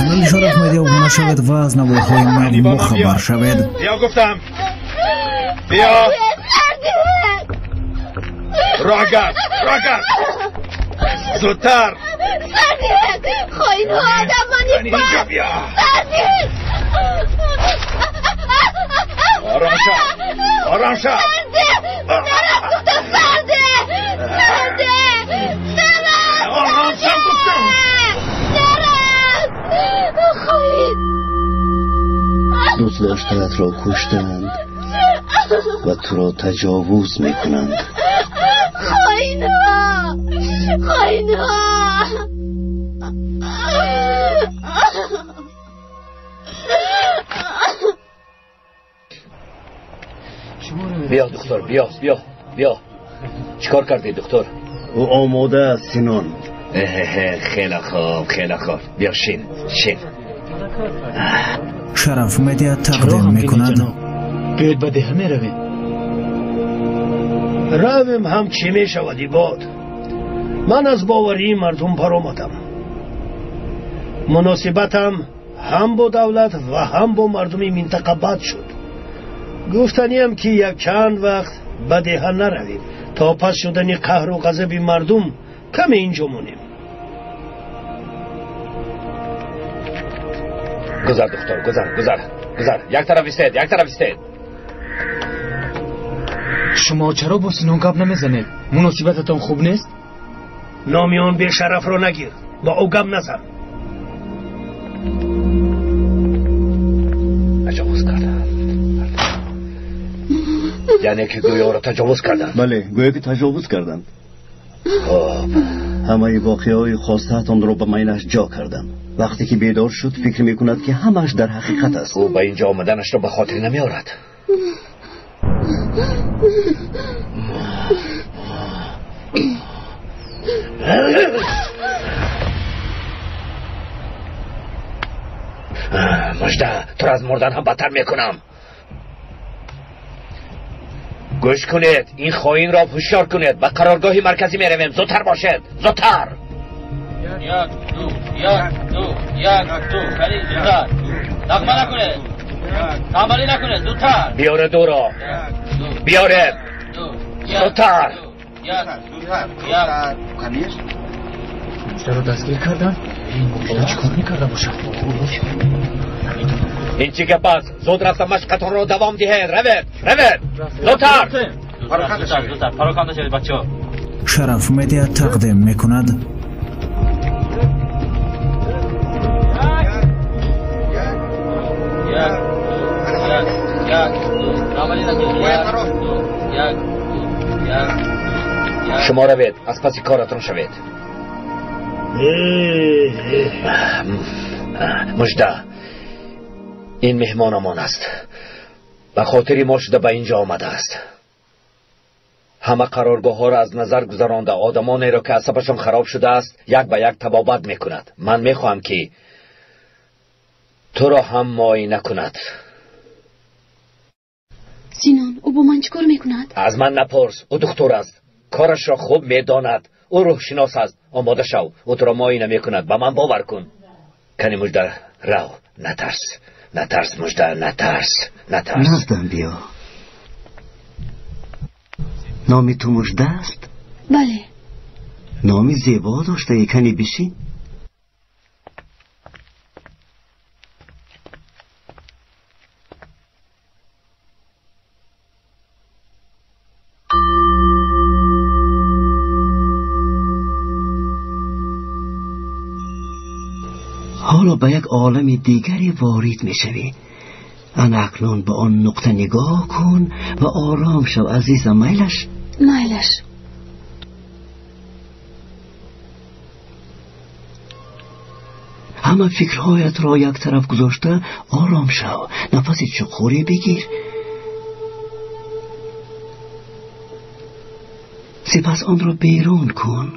کانال شرف مدیا ابونه شوید و از نوارهای نو خبر شوید. بیا گفتم بیا راگرد زودتر خواهید آدم منی اینجا بیا آرام شد نرم گفتم سرده آرام شد گفتم خواهید دوست داشتنت را کشتند و تو را تجاوز میکنند. خواهینا بیا دکتر بیا چیکار کردی دکتر؟ او آماده است سینان. خیلی خوب بیا شین شرف مدیا تقدیم میکند. بیاید به ده همه رویم. رویم هم چی می شودی باد. من از باوری مردم پر آمدم. مناسبتم هم با دولت و هم با مردمی منطقه بد شد. گفتنیم که یک چند وقت به ده نرویم تا پس شدن قهر و غضب مردم کم اینجا مونیم. گذر دکتر گذر یک طرف ایستید. شما چرا با سینان گپ نمیزنید؟ مناسبتتان خوب نیست؟ نامیان به شرف رو نگیر، با او گپ نزن. تجاوز کردن یعنی که گویا را تجاوز کردن؟ بله گویا که تجاوز کردند. همه واقعه های خواستهتان رو به مینش جا کردم. وقتی که بیدار شد فکر میکند که همش در حقیقت است. او به اینجا آمدنش رو به خاطر نمیارد. مجده تو را از مردن هم بدتر میکنم. گوش کنید، این خائن را هوشیار کنید. به قرارگاه مرکزی میرویم. زودتر باشید، زودتر. یک دو خیلی زودتر. نقمه نکنید، نقمه نکنید، زودتر. بیاره دو را بیاره زودتر. مجده رو دستگیر کردن؟ این مجده چی کار میکرده باشه؟ این چی که پس زود رفتم مشقتان رو دوام دهید. روید زودتر. پراکنده شدید بچه ها. شرف مدیا تقدیم میکند. شما روید، از پس کارتون شوید. مجده این مهمانمان است. به خاطری ما شده به اینجا آمده است. همه قرارگاه ها را از نظر گذرانده. آدمانی را که عصبشان خراب شده است یک به یک تبابت میکند. من میخواهم که تو را هم معاینه کند. سینان او با من چیکار میکند؟ از من نپرس، او دکتر است، کارش را خوب میداند. او روح شناس است. آماده شو، او تو را معاینه میکند. به من باور کن. کنی مجده رو، نترس مجده، نترس. نزدم بیا. نامی تو مجده است؟ بله. نامی زیبا داشته، کنی بشین. حالا به یک عالم دیگری وارد میشوی. اکنون به آن نقطه نگاه کن و آرام شو عزیزم. میلش همه فکرهایت را یک طرف گذاشته آرام شو. نفسی چقوری بگیر. سپس آن را بیرون کن.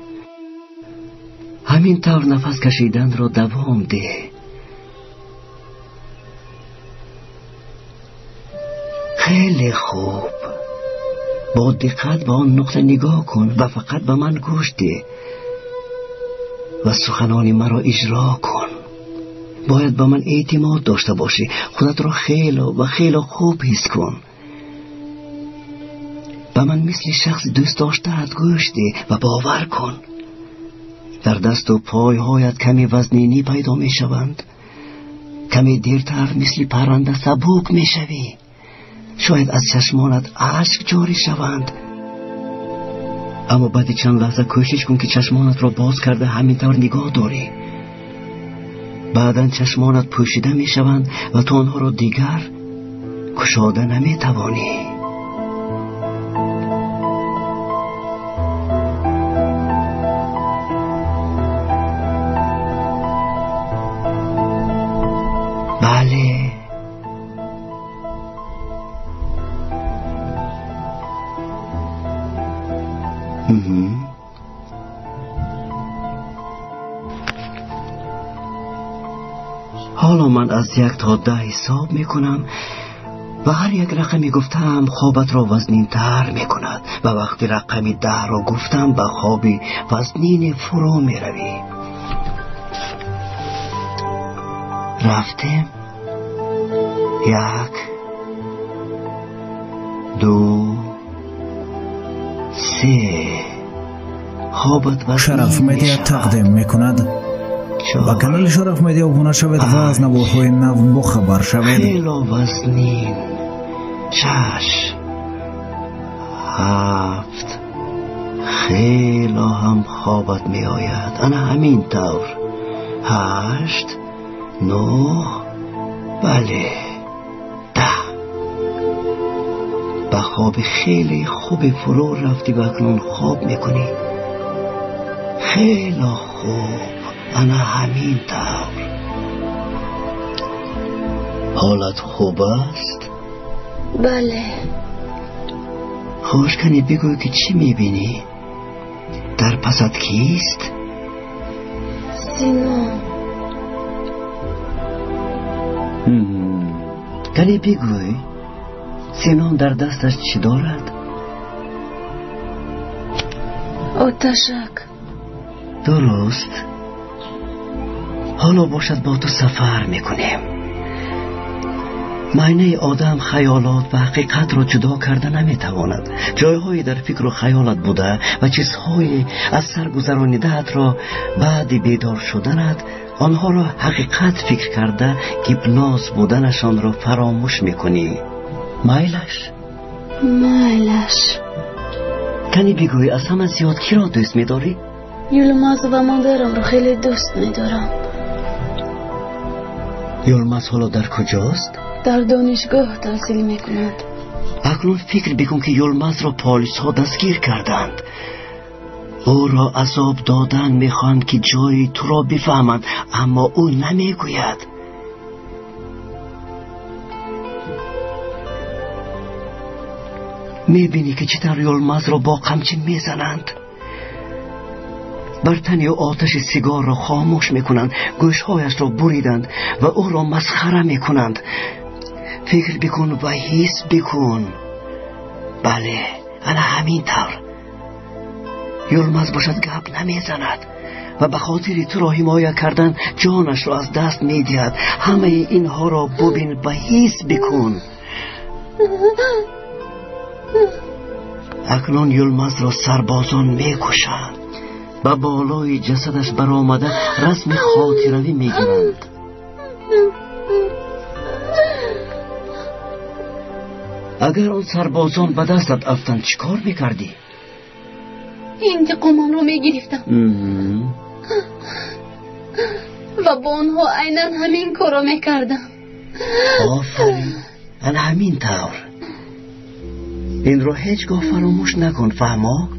همین طور نفس کشیدن را دوام ده. خیلی خوب. با دقت به آن نقطه نگاه کن و فقط به من گوش ده و سخنان مرا اجرا کن. باید به من اعتماد داشته باشی. خودت را خیلی و خیلی خوب حس کن. به من مثل شخص دوست داشته‌ات گوش ده و باور کن. در دست و پایهایت کمی وزنینی پیدا می شوند. کمی دیرتر مثل پرنده سبک می شوی. شاید از چشمانت اشک جاری شوند، اما بعد چند لحظه کوشش کن که چشمانت را باز کرده همینطور نگاه داری. بعداً چشمانت پوشیده می شوند و تو آنها را دیگر گشاده نمی توانی. بله، حالا من از 1 تا 10 حساب میکنم و هر یک رقمی گفتم خوابت را وزنین تر میکند و وقتی رقمی 10 را گفتم به خوابی وزنین فرو میروی. رفتیم. 1 2 3 خوابت وزنین شرف مدیا تقدیم میکند. با کانال شرف مدیا ابونه شوید و از نوهای نو بخبر شوید. خیلی وزنین. 6 7 خیلی هم خوابت می آید. انا همین طور. 8 9 بله 10 به خواب خیلی خوب فرو رفتی و اکنون خواب میکنی. خیلی خوب. انا همین طور. حالت خوب است؟ بله. خوش کنی بگوی که چی میبینی؟ در پست کیست؟ سینون. کنی بگوی سینون در دستش چی دارد؟ آتشک. درست. حالا باشد با تو سفر میکنیم. معنی آدم خیالات و حقیقت را جدا کرده نمیتواند. جایهایی در فکر و خیالت بوده و چیزهایی از سر گذرانیده‌ات را بعد بیدار شدنت آنها را حقیقت فکر کرده گیبناز بودنشان را فراموش میکنی. میلش کنی بگوی از همه زیاد کی را دوست میداری؟ یلماز و مادرم را خیلی دوست میدارم. یلماز حالا در کجاست؟ در دانشگاه تحصیل میکند. اکنون فکر بکن که یلماز را پلیس ها دستگیر کردند. او را عذاب دادن میخواند که جایی تو را بفهمند، اما او نمیگوید. میبینی که چطور یلماز را با قمچین میزنند. بر تنی آتش سیگار را خاموش میکنند، گوشهایش را بریدند و او را مسخره میکنند. فکر بکن و حس بکن. بله انا همین طور. یلماز باشد گپ نمیزند و به خاطر تو را حمایت کردن جانش را از دست میدهد. همه اینها را ببین و حس بکن. اکنون یلماز را سربازان میکشند. به بالای جسدش برآمده رسم خاطروی میگیرند. اگر آن سربازان به دستت افتند چی کار میکردی؟ انتقامم رو میگرفتم و با آنها عیناً همین کارو میکردم. آفرین. انا همین طور. این رو هیچگاه فراموش نکن، فهما؟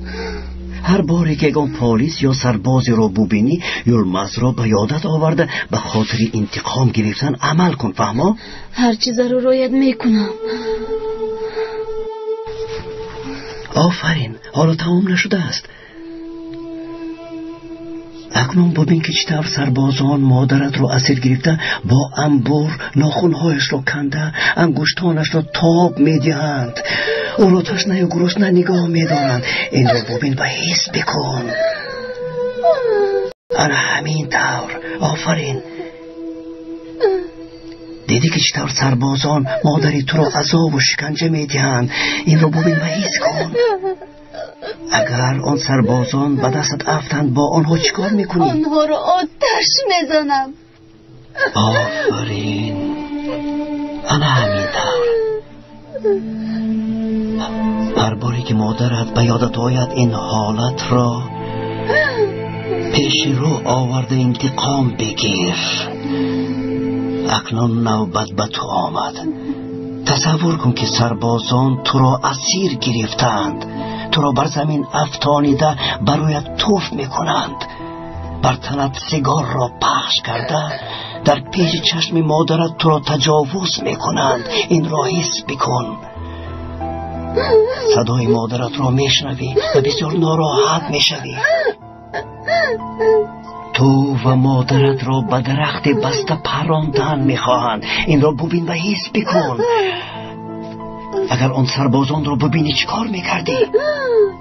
هر باری که اون پلیس یا سربازی رو ببینی یلماز رو به یادت آورده به خاطر انتقام گرفتن عمل کن، فهما؟ هر چیز رو رعایت میکنم. آفرین. حالا تمام نشده است. اکنون ببین که چطور سربازان مادرت رو اسیر گرفته با انبور ناخونهایش رو کنده انگشتانش رو تاب میدهند. او رو تشنه و گرسنه نگاه میدارند. این رو ببین و حس بکن. انا همین طور. آفرین. دیدی که چطور سربازان مادری تو رو عذاب و شکنجه میدهند. این رو ببین و حس کن. اگر آن سربازان به دستت افتند با آنها چیکار میکنی؟ آنها رو آتش میزنم. آفرین. انا همین طور. هر باری که مادرت به یادت آید این حالت را پیش رو آورده انتقام بگیر. اکنون نوبت به تو آمد. تصور کن که سربازان تو را اسیر گرفتند، تو را بر زمین افشانیده برایت توف میکنند، بر تنت سیگار را پخش کرده در پیش چشم مادرت تو را تجاوز میکنند. این را حس بکن. صدای مادرت را میشنوی و بسیار ناراحت میشوی. تو و مادرت را به درخت بسته پراندن میخواهند. این را ببین و حس بکن. اگر آن سربازان را ببینی چیکار میکردی؟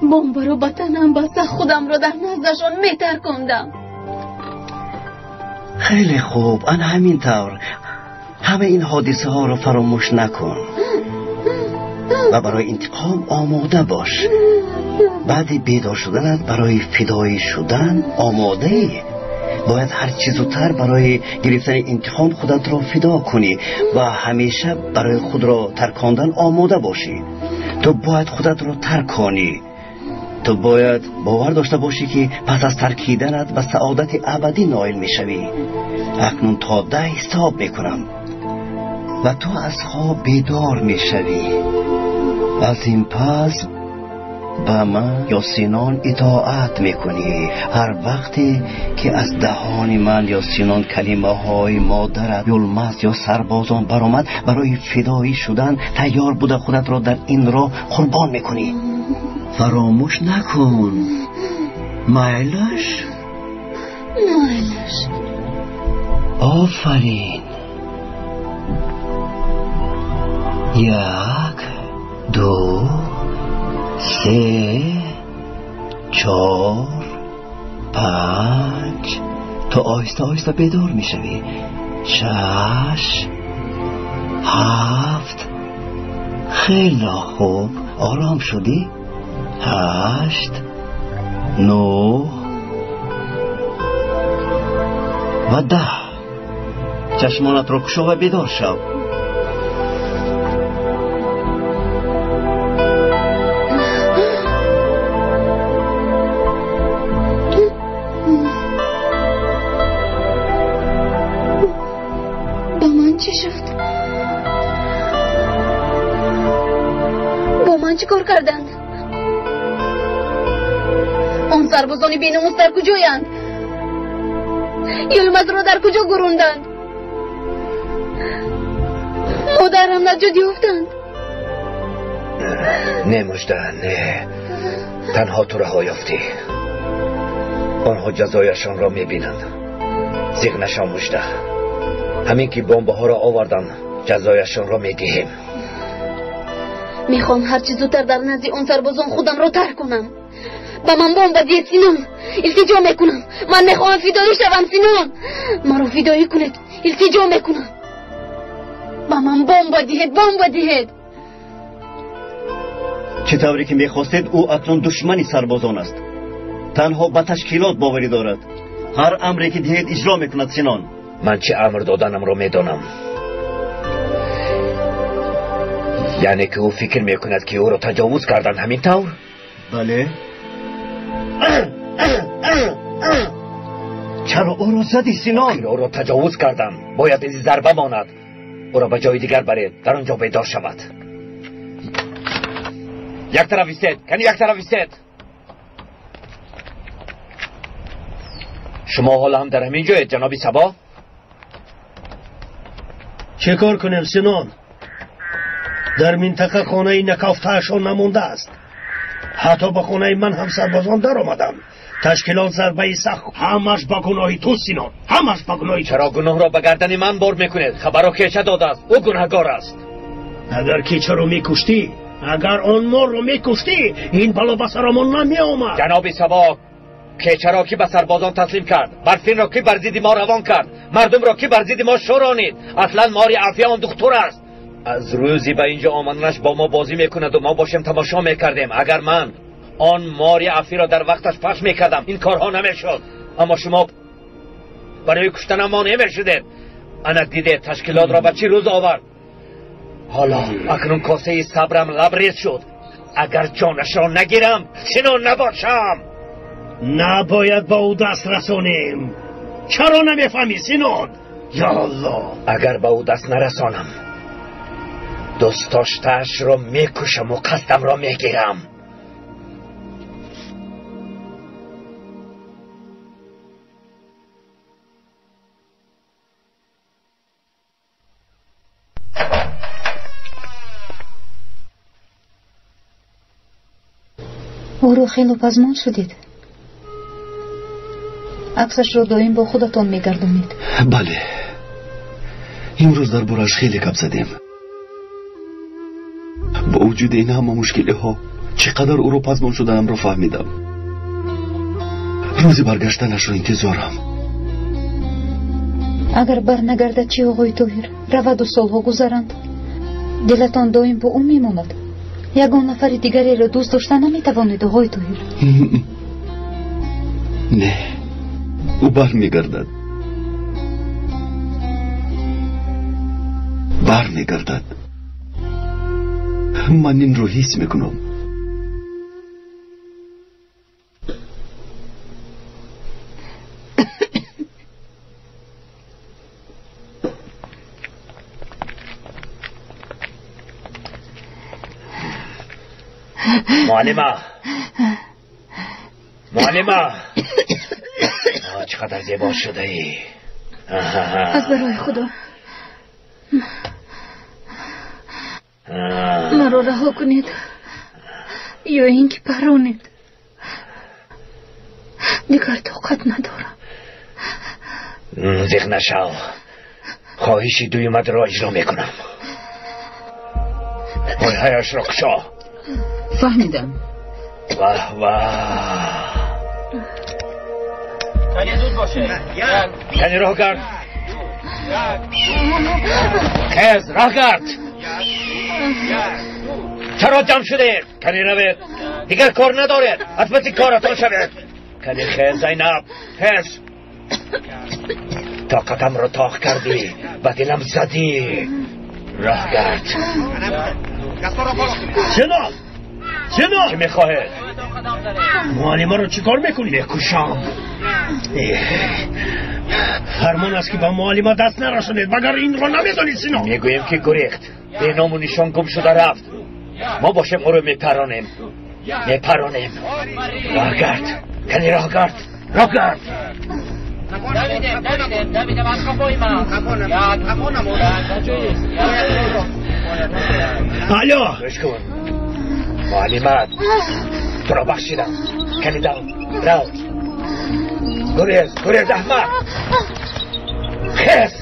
بمب رو به تنم بسته خودم را در نزدشان میترکاندم. خیلی خوب. آن همین طور همه این حادثه ها را فراموش نکن و برای انتقام آماده باش. بعد بیدار شدنت برای فدایی شدن آماده ای. باید هر چه زودتر برای گرفتن انتقام خودت را فدا کنی و همیشه برای خود را ترکاندن آماده باشی. تو باید خودت را ترکانی. تو باید باور داشته باشی که پس از ترکیدنت به سعادت ابدی نائل میشوی. اکنون تا 10 حساب میکنم و تو از خواب بیدار میشوی. از این پس به من یا سینان اطاعت میکنی. هر وقتی که از دهان من یا سینان کلمه های مادرت، یلمز یا سربازان برآمد، برای فدایی شدن تیار بوده خودت را در این راه قربان میکنی. فراموش نکن. مایلش آفرین. 1 2 3 4 5. تو آهسته آهسته بیدار میشوی. 6 7. خیلی خوب. آرام شدی. 8 9 و 10. چشمانت رو کشو و بیدار شو. با من چی شد؟ با من چی کار کردند؟ آن سربازانی بی‌ناموس در کجایند؟ یلمز را در کجا گروندند؟ مادرم نجات یافتند؟ نه مژده، نه. تنها تو رها یافتی. آنها جزایشان را میبینند. زیغ نشان مژده. همین که بمبه ها را آوردن جزایشان را میدهیم. میخوام هرچی زودتر در نزد اون سربازان خودم را ترک کنم. با من بمب بدید سینان. التجا میکنم. من میخوام فدایی شوم سینان. مرا فدایی کنید. التجا میکنم. با من بمب بدید. چطوری که میخواستید او اکنون دشمنی سربازان است. تنها به تشکیلات باوری دارد. هر امری که دهید اجرا میکند سینان. من چه امر دادنم را میدانم. یعنی که او فکر میکند که او را تجاوز کردن همین طور؟ بله. چرا او را زدی سینان؟ او را تجاوز کردم. باید از ضربه ماند. او را به جای دیگر برید. در آنجا بیدار شود. یک طرف ایستید. یک طرف ایستید. شما حالا هم در همین جایید جنابی صبا؟ چه کار کنیم سینان؟ در منطقه خانه نکافتهشان نمونده است. حتی به خانه من هم سربازان در آمدم. تشکیلات ضربه سخت. همش با گناهی تو سینان. همش با گناهی. چرا گناه را به گردن من بار میکنید؟ خبر را که چه داده است؟ او گناهگار است. اگر کیچه رو میکشتی، اگر آن مار رو میکشتی، این بلا به سرمان نمی آمد. جناب صبا، کیچه که به سربازان تسلیم کرد، برفین را که بر ضد ما روان کرد، مردم را که بر ضد ما شورانید. اصلا ماری عافیه آن دختر است. از روزی به اینجا آمدنش با ما بازی میکند و ما باشیم تماشا میکردیم. اگر من آن ماری عافیه را در وقتش پخش میکردم این کارها نمیشد. اما شما برای کشتن ما نمیشدید. انا دیده تشکیلات را به چی روز آورد. حالا اکنون کاسه صبرم لبریز شد. اگر جانش را نگیرم چنان نباشم. نباید با او دست رسانیم. چرا نمیفهمی سینون؟ یا الله، اگر با او دست نرسانم دوست داشته‌اش را میکشم و قصدم را میگیرم. او رو خیلی پزمان شدید. عکسش رو دائم با خودتون میگردونید. بله، امروز در بارش خیلی گپ زدیم. با وجود این همه مشکلی ها چقدر او رو پزمان شدنم رو فهمیدم. روزی برگشتنش رو انتظارم. اگر بر نگردد چی آقای طاهر؟ رود و سالها گذرند. دلتان دائم با اون میماند. یگان نفر دیگری را دوست داشتن نمیتوانید آقای طاهر. نه، او بر میگردد. بر میگردد. من این رو حس میکنم. معلمه چقدر زیبا شده ای. از برای خدا مرا رها کنید یا اینکه پرانید. دیگر طاقت ندارم. زیغ نشو. خواهشی دویمت را اجرا میکنم. پایهایش را کشا. فهمیدم. واه واه. کنی زود باشه. کنی راه کرد. خیز راه کرد. چرا جمع شده؟ کنی روید. دیگر کار ندارید. حتما کارتان شود. کنی خیز زینب. خیز. طاقتم رو تاق کردی. به دلم زدی. راه کرد. جناب جناب، چی میخواهید؟ معلمه رو چی کار میکنی؟ میکشم. فرمان است که با معلمه دست نرسونید مگر این رو نمیدونید سینا. میگویم که گریخت. به نام و نشان گم شده رفت. ما باشیم او رو میپرانیم. راه گرد. کنی راه گرد. دویده من خواهی من الو گوش کن معلمت تو را بخشیدم. کنی رو گریز احمد. خیز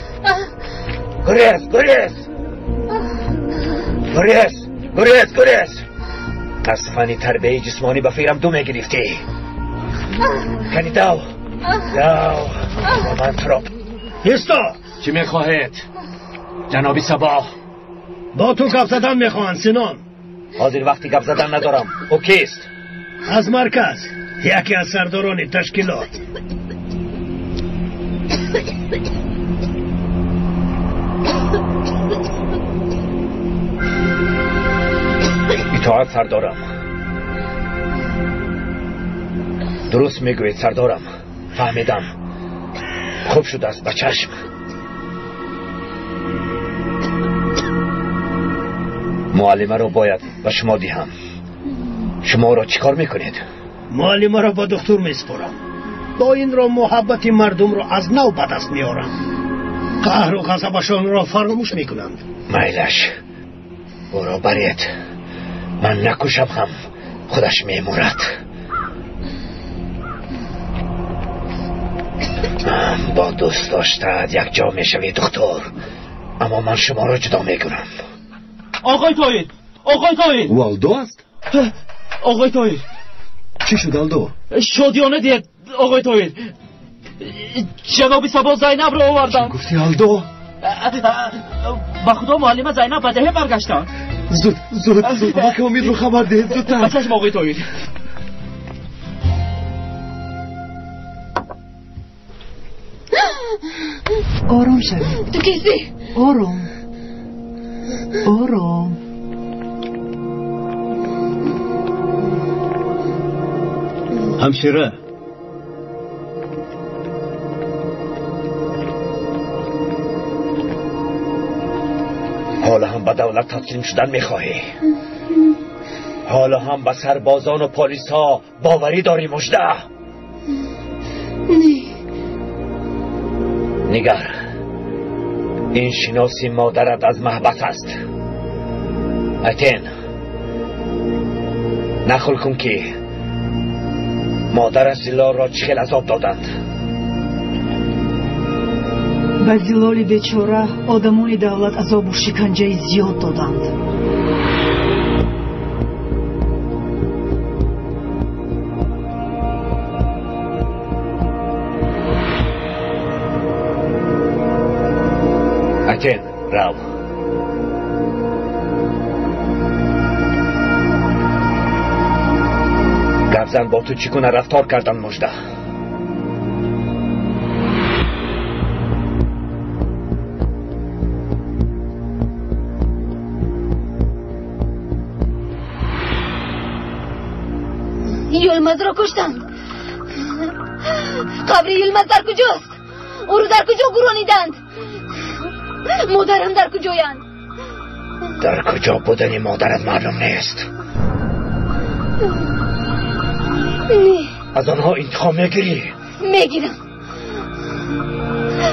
گریز. از فنی تربیه جسمانی به فیرم دو میگرفتی. کنی دو من تو را ایستا. چی میخواهید جنابی صباح؟ با تو گپ زدن میخواهند سینان. حاضر وقتی گپ زدن ندارم. او کیست؟ از مرکز، یکی از سرداران تشکیلات. اطاعت سردارم. درست میگوید سردارم. فهمیدم. خوب شد است به چشم. معلمه رو باید به شما دیهم. شما را چیکار میکنید؟ معلمه را با دکتر میسپارم. با این را محبت مردم را از نو به دست میارم. قهر و غضبشان را فراموش میکنند. میلش او را برید. من نکشم هم خودش میمورد. با دوست داشتد یک جا میشوی دکتر، اما من شما را جدا میکنم. آقای طاهر والدو است؟ آقای طاهر چی شد الدو؟ شادیانه دید آقای طاهر جناب سبا زینب رو آوردن. گفتی آلدو؟ با خدا معلم زینب بدهه برگشتن. زود بابا که امید رو خبر ده زودتر. بچشم آقای طاهر. آرام شوید. تو کیستی؟ آرام. همشیره حالا هم به دولت تسلیم شدن میخواهی؟ حالا هم به سربازان و پلیس ها باوری داری مژده؟ نه. نگر، این شناسی مادرت از محبت است. اتین نخل کن که مادر زلال را چه عذاب دادند. به زلال بیچاره آدمان دولت عذاب و شکنجه زیاد دادند. اتین رو. گفزن با تو چگونه رفتار کردن مژده؟ یلمز را کشتند. قبر یلمز در کجاست؟ او رو در کجا گرانیدند؟ مادرم در کجایند؟ در کجا بودنی مادرت معلوم نیست. نه. از آنها انتقام میگیری؟ میگیرم.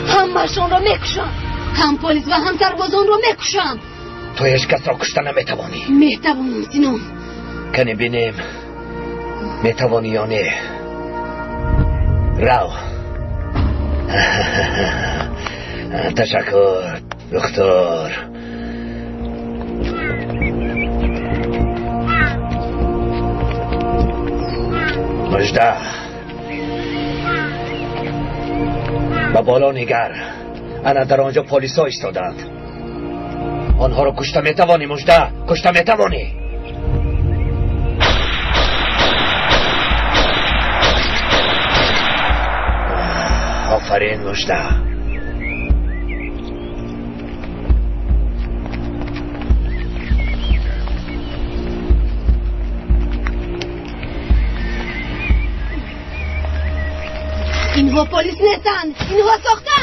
همه‌شان را میکشم. هم پلیس و هم سربازان را میکشم. تو هیچ کس را کشتن نمیتوانی. میتوانم سینون. کنی بینیم میتوانی یا نه؟ رو. تشکر دکتر. مژده با بالا نگر. انا در آنجا پلیسا ایستادند. آنها را کشته میتوانی مژده؟ کشته میتوانی؟ آفرین مژده. اینها پلیس نیستند. اینها ساختن.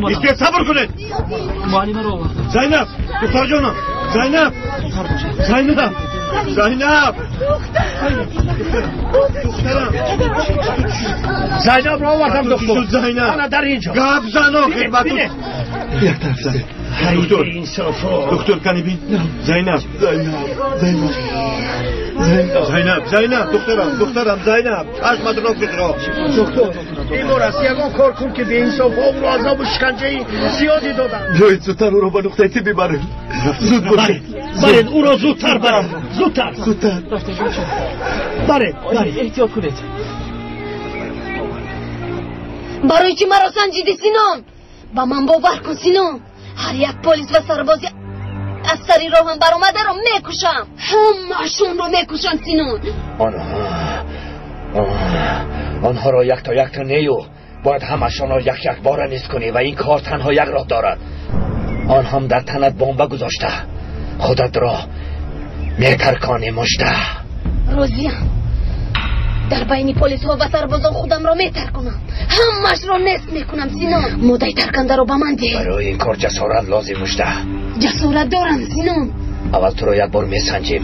ایسته صبر کنید. معلمه رو آوردن. زینب دختر جانم. زینب را آوردم دکتر. زینب انا در اینجا. گپ زنو خدمتون. یک طرف زن. دکتر کنی بین. زینب دخترم زینب چشمت را بگرا. دکتر این بار است یکان کار کن که به این صاف ها و عذاب و شکنجه زیادی دادن. جایید زودتر او را به نقطه طبی برین. زود باشید. برین او را زودتر برین. زودتر برین. احتیاط کنید. برای چی مرا سنجیدی سینون؟ با من باور کن سینون. هر یک پلیس و سربازی از سری راهم برآمده را میکشم. همه‌شون را میکشم سینون. آنها را یک تا نیو. باید همه‌شان را یک بار نیست کنی و این کار تنها یک راه دارد. آن هم در تنت بمب گذاشته. خودت را میترکانی مژده. روزیم در بین پلیس ها و سربازان خودم را میترکنم. همش را نصف میکنم سینون. مودای ترکنده را به من ده. برای این کار جسارت لازم مژده. جسارت دارم سینون. اول تو را یک بار میسنجیم.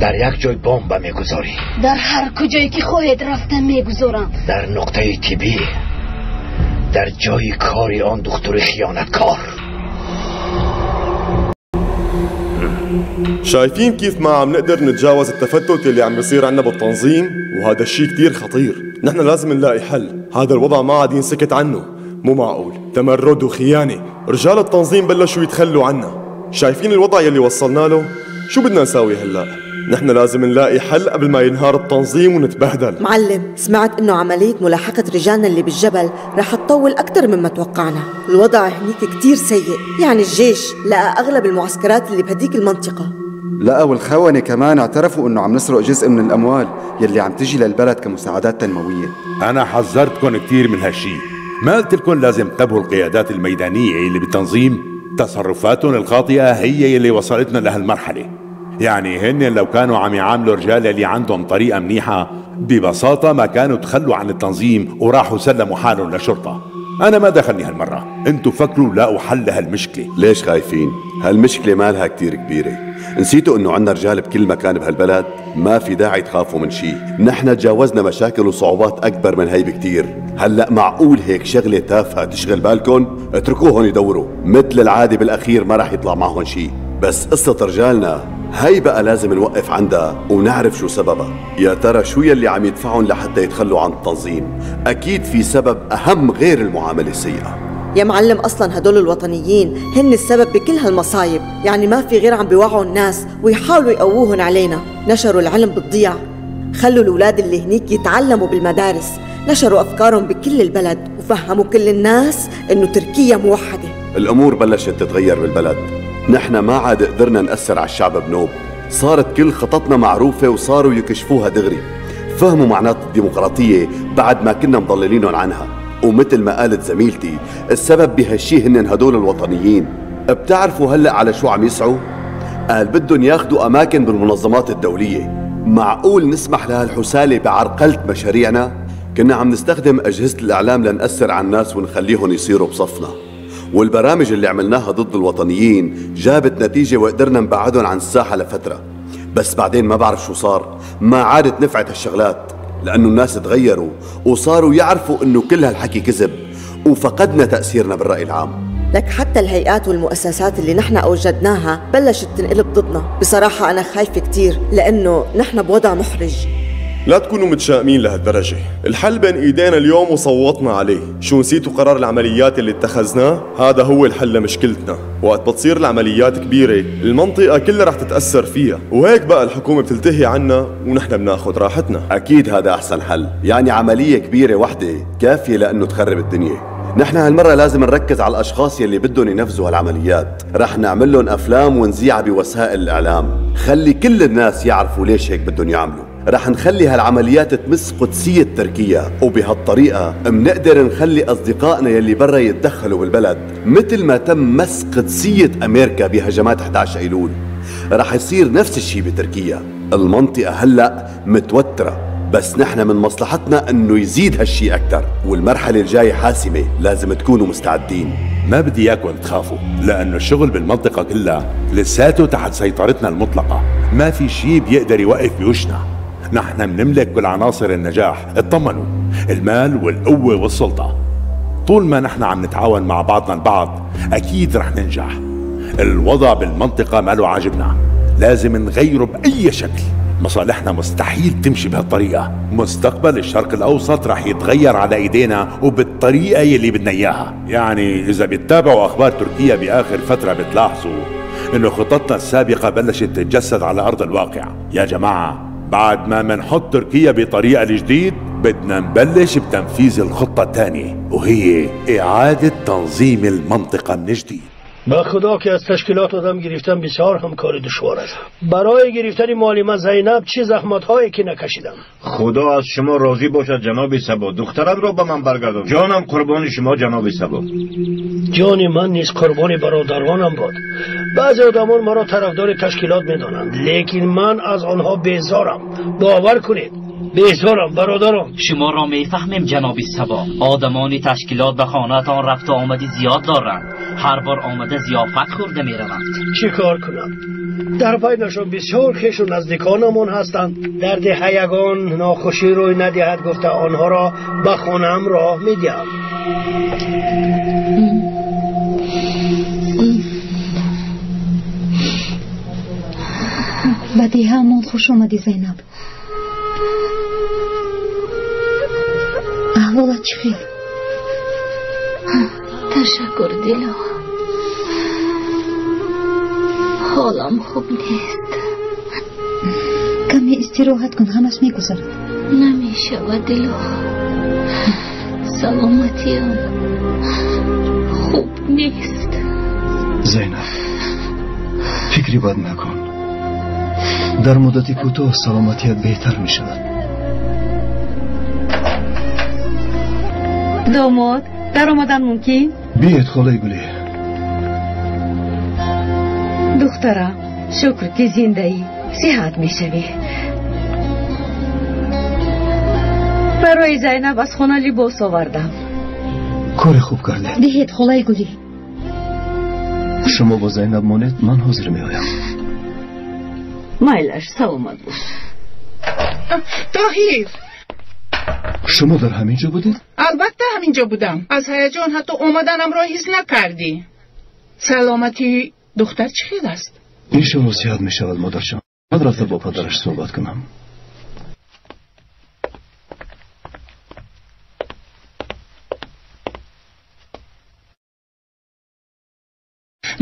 در یک جای بمب میگذاری. در هر کجایی که خواهید رفتم میگذارم. در نقطه طبی. در جای کاری آن دکتر خیانتکار. شايفين كيف ما عم نقدر نتجاوز التفتت اللي عم بيصير عنا بالتنظيم؟ وهذا الشيء كتير خطير. نحن لازم نلاقي حل. هذا الوضع ما عاد ينسكت عنه. مو معقول، تمرد وخيانة. رجال التنظيم بلشوا يتخلوا عنا. شايفين الوضع يلي وصلنا له؟ شو بدنا نساوي هلأ؟ نحن لازم نلاقي حل قبل ما ينهار التنظيم ونتبهدل. معلم، سمعت انه عملية ملاحقة رجالنا اللي بالجبل رح تطول اكثر مما توقعنا. الوضع هنيك كتير سيء، يعني الجيش لقى اغلب المعسكرات اللي بهديك المنطقة. لا والخونة كمان اعترفوا انه عم نسرق جزء من الاموال يلي عم تجي للبلد كمساعدات تنموية. انا حذرتكم كتير من هالشي، ما قلت لكم لازم تنتبهوا القيادات الميدانية اللي بالتنظيم؟ تصرفاتهم الخاطئة هي اللي وصلتنا لهالمرحلة. يعني هن لو كانوا عم يعاملوا رجال اللي عندهم طريقة منيحة ببساطة ما كانوا تخلوا عن التنظيم وراحوا سلموا حالهم للشرطة. أنا ما دخلني هالمرة، انتوا فكروا لاقوا حل لهالمشكلة. ليش خايفين؟ هالمشكلة مالها كتير كبيرة. نسيتوا انه عنا رجال بكل مكان بهالبلد؟ ما في داعي تخافوا من شي، نحن تجاوزنا مشاكل وصعوبات اكبر من هي بكتير. هلأ معقول هيك شغلة تافهة تشغل بالكن؟ اتركوهم يدوروا، مثل العادة بالاخير ما رح يطلع معهم شي. بس قصة رجالنا هي بقى لازم نوقف عندها ونعرف شو سببها. يا ترى شو يلي عم يدفعهم لحتى يتخلوا عن التنظيم؟ اكيد في سبب اهم غير المعاملة السيئة. يا معلم، أصلا هدول الوطنيين هن السبب بكل هالمصايب. يعني ما في غير عم بيوعوا الناس ويحاولوا يقووهن علينا. نشروا العلم بالضياع، خلوا الأولاد اللي هنيك يتعلموا بالمدارس، نشروا أفكارهم بكل البلد وفهموا كل الناس إنه تركيا موحدة. الأمور بلشت تتغير بالبلد، نحن ما عاد قدرنا نأثر على الشعب بنوب. صارت كل خططنا معروفة وصاروا يكشفوها دغري. فهموا معنات الديمقراطية بعد ما كنا مضللينهم عنها. ومثل ما قالت زميلتي، السبب بهالشي هن هدول الوطنيين. بتعرفوا هلأ على شو عم يسعوا؟ قال بدهم ياخدوا أماكن بالمنظمات الدولية. معقول نسمح لهالحسالة بعرقلة مشاريعنا؟ كنا عم نستخدم أجهزة الإعلام لنأثر على الناس ونخليهم يصيروا بصفنا. والبرامج اللي عملناها ضد الوطنيين جابت نتيجة وقدرنا نبعدهم عن الساحة لفترة. بس بعدين ما بعرف شو صار، ما عادت نفعت هالشغلات، لأنه الناس تغيروا وصاروا يعرفوا إنه كل هالحكي كذب، وفقدنا تأثيرنا بالرأي العام. لك حتى الهيئات والمؤسسات اللي نحن أوجدناها بلشت تنقلب ضدنا. بصراحة أنا خايفة كتير لأنه نحن بوضع محرج. لا تكونوا متشائمين لهالدرجة، الحل بين ايدينا اليوم وصوتنا عليه. شو نسيتوا قرار العمليات اللي اتخذناه؟ هذا هو الحل لمشكلتنا. وقت بتصير العمليات كبيرة المنطقة كلها رح تتأثر فيها، وهيك بقى الحكومة بتلتهي عنا ونحن بناخد راحتنا. أكيد هذا أحسن حل، يعني عملية كبيرة وحدة كافية لأنه تخرب الدنيا. نحن هالمرة لازم نركز على الأشخاص يلي بدهم ينفذوا هالعمليات. رح نعمل لهم أفلام ونذيعها بوسائل الإعلام، خلي كل الناس يعرفوا ليش هيك بدهم يعملوا. رح نخلي هالعمليات تمس قدسية تركيا، وبهالطريقة منقدر نخلي أصدقائنا يلي برا يتدخلوا بالبلد مثل ما تم مس قدسية أمريكا بهجمات 11 أيلول. رح يصير نفس الشي بتركيا. المنطقة هلأ متوترة، بس نحن من مصلحتنا انه يزيد هالشي اكثر، والمرحلة الجاية حاسمة، لازم تكونوا مستعدين. ما بدي اياكم تخافوا، لانه الشغل بالمنطقة كلها لساته تحت سيطرتنا المطلقة، ما في شي بيقدر يوقف بوشنا. نحن بنملك كل عناصر النجاح، اطمنوا، المال والقوة والسلطة. طول ما نحن عم نتعاون مع بعضنا البعض اكيد رح ننجح. الوضع بالمنطقة ما له عاجبنا، لازم نغيره بأي شكل. مصالحنا مستحيل تمشي بهالطريقة. مستقبل الشرق الأوسط رح يتغير على إيدينا وبالطريقة يلي بدنا إياها. يعني إذا بتتابعوا أخبار تركيا بآخر فترة بتلاحظوا إنه خططنا السابقة بلشت تتجسد على أرض الواقع. يا جماعة، بعد ما منحط تركيا بطريقة الجديد بدنا نبلش بتنفيذ الخطة الثانية، وهي إعادة تنظيم المنطقة من جديد. با خدا که از تشکیلات آدم گرفتن بسیار هم کار دشوار است. برای گرفتن معلمه زینب چه زحمت‌هایی که نکشیدم. خدا از شما راضی باشد جناب سبا. دخترم را به من برگردان. جانم قربان شما جناب سبا. جان من نیز قربان برادرانم باد. بعضی آدمان مرا طرفدار تشکیلات می‌دانند، لیکن من از آنها بیزارم. باور کنید، بیزارم برادران. شما را میفهمیم جناب سبا. آدمان تشکیلات به خانه‌تان رفت و آمدی زیاد دارند. هر بار آمده ضیافت خورده میروند. چی کار کنم؟ در بینشان بسیار خویش و نزدیکانمان هستند. در دهیگان ناخوشی روی ندهد گفته آنها را به خانه‌ام راه میدهم. به دهه‌مان خوش آمدی زینب. احوالت چی خیر؟ تشکر دلو. حالم خوب نیست. کمی استراحت کن، همش میگذرد. نمیشه و دلو. سلامتیم خوب نیست. زینب فکری بد نکن. در مدت کوتاه سلامتیت بهتر می شود. داماد در آمدن ممکن؟ بیاید خاله گلی. دخترم شکر که زنده ای، صحت می شوی. برای زینب از خانه لباس آوردم. کار خوب کرده. بیاید خاله گلی. شما با زینب مانید، من حاضر می آیم. مایلش سلامت باش. طاهیر شما در همینجا بودید؟ البته همینجا بودم. از هیجان حتی اومدنم را حس نکردی. سلامتی دختر چه خیلی است؟ اینشون صحت می شود مادرشان. من رفته با پدرش صحبت کنم.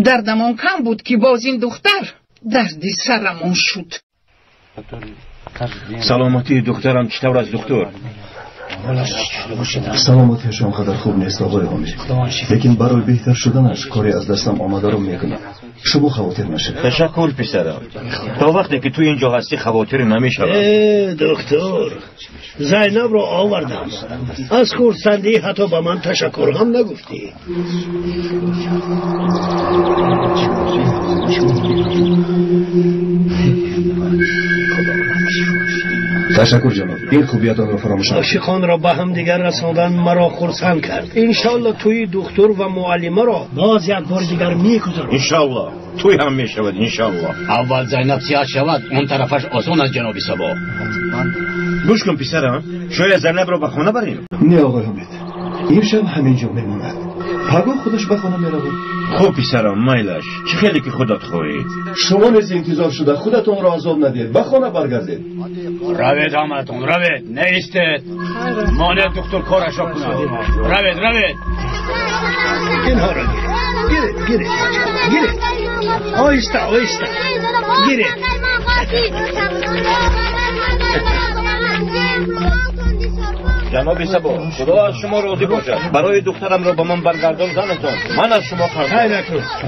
دردمون کم بود که باز این دختر دردی سرمون شد. سلامتی دخترم چطور از دکتر؟ سلامتیشان قدر خوب نیست آقای حامد، لیکن برای بهتر شدنش کاری از دستم آمده رو میکنم. شما خواطر نشد. تشکر پسرم. تا وقتی که تو اینجا هستی خواطر نمیشود. دکتر زینب رو آوردم. از خورسندی حتی به من تشکر هم نگفتی. تشکر جناب، این خوبیتان رو فراموش نکنید. عاشقان را به هم دیگر رساندن مرا خرسند کرد. انشالله توی دکتر و معلمه را باز یک بار دیگر میگذارم. انشالله توی هم میشود. انشالله اول زینب سیاه شود، اون طرفش آسان از جناب سبا. گوش کن پسرم، شاید زینب رو به خانه بریم. نه آقای حامد، این شب همینجا میموند. پگاه خودش به خانه میرود. خوب پسرم مایلش، چه خیلی که خودت خواهید. شما نیز انتظار شده خودتون را عذاب ندید، به خانه برگردید. روید همتون روید، نیستید مانع دکتر کارش را کنه. روید اینها را گیرید آیسته گیرید. جناب سبا خدا از شما راضی باشد. برای دخترم را به من برگردان زنتون. من از شما خیلی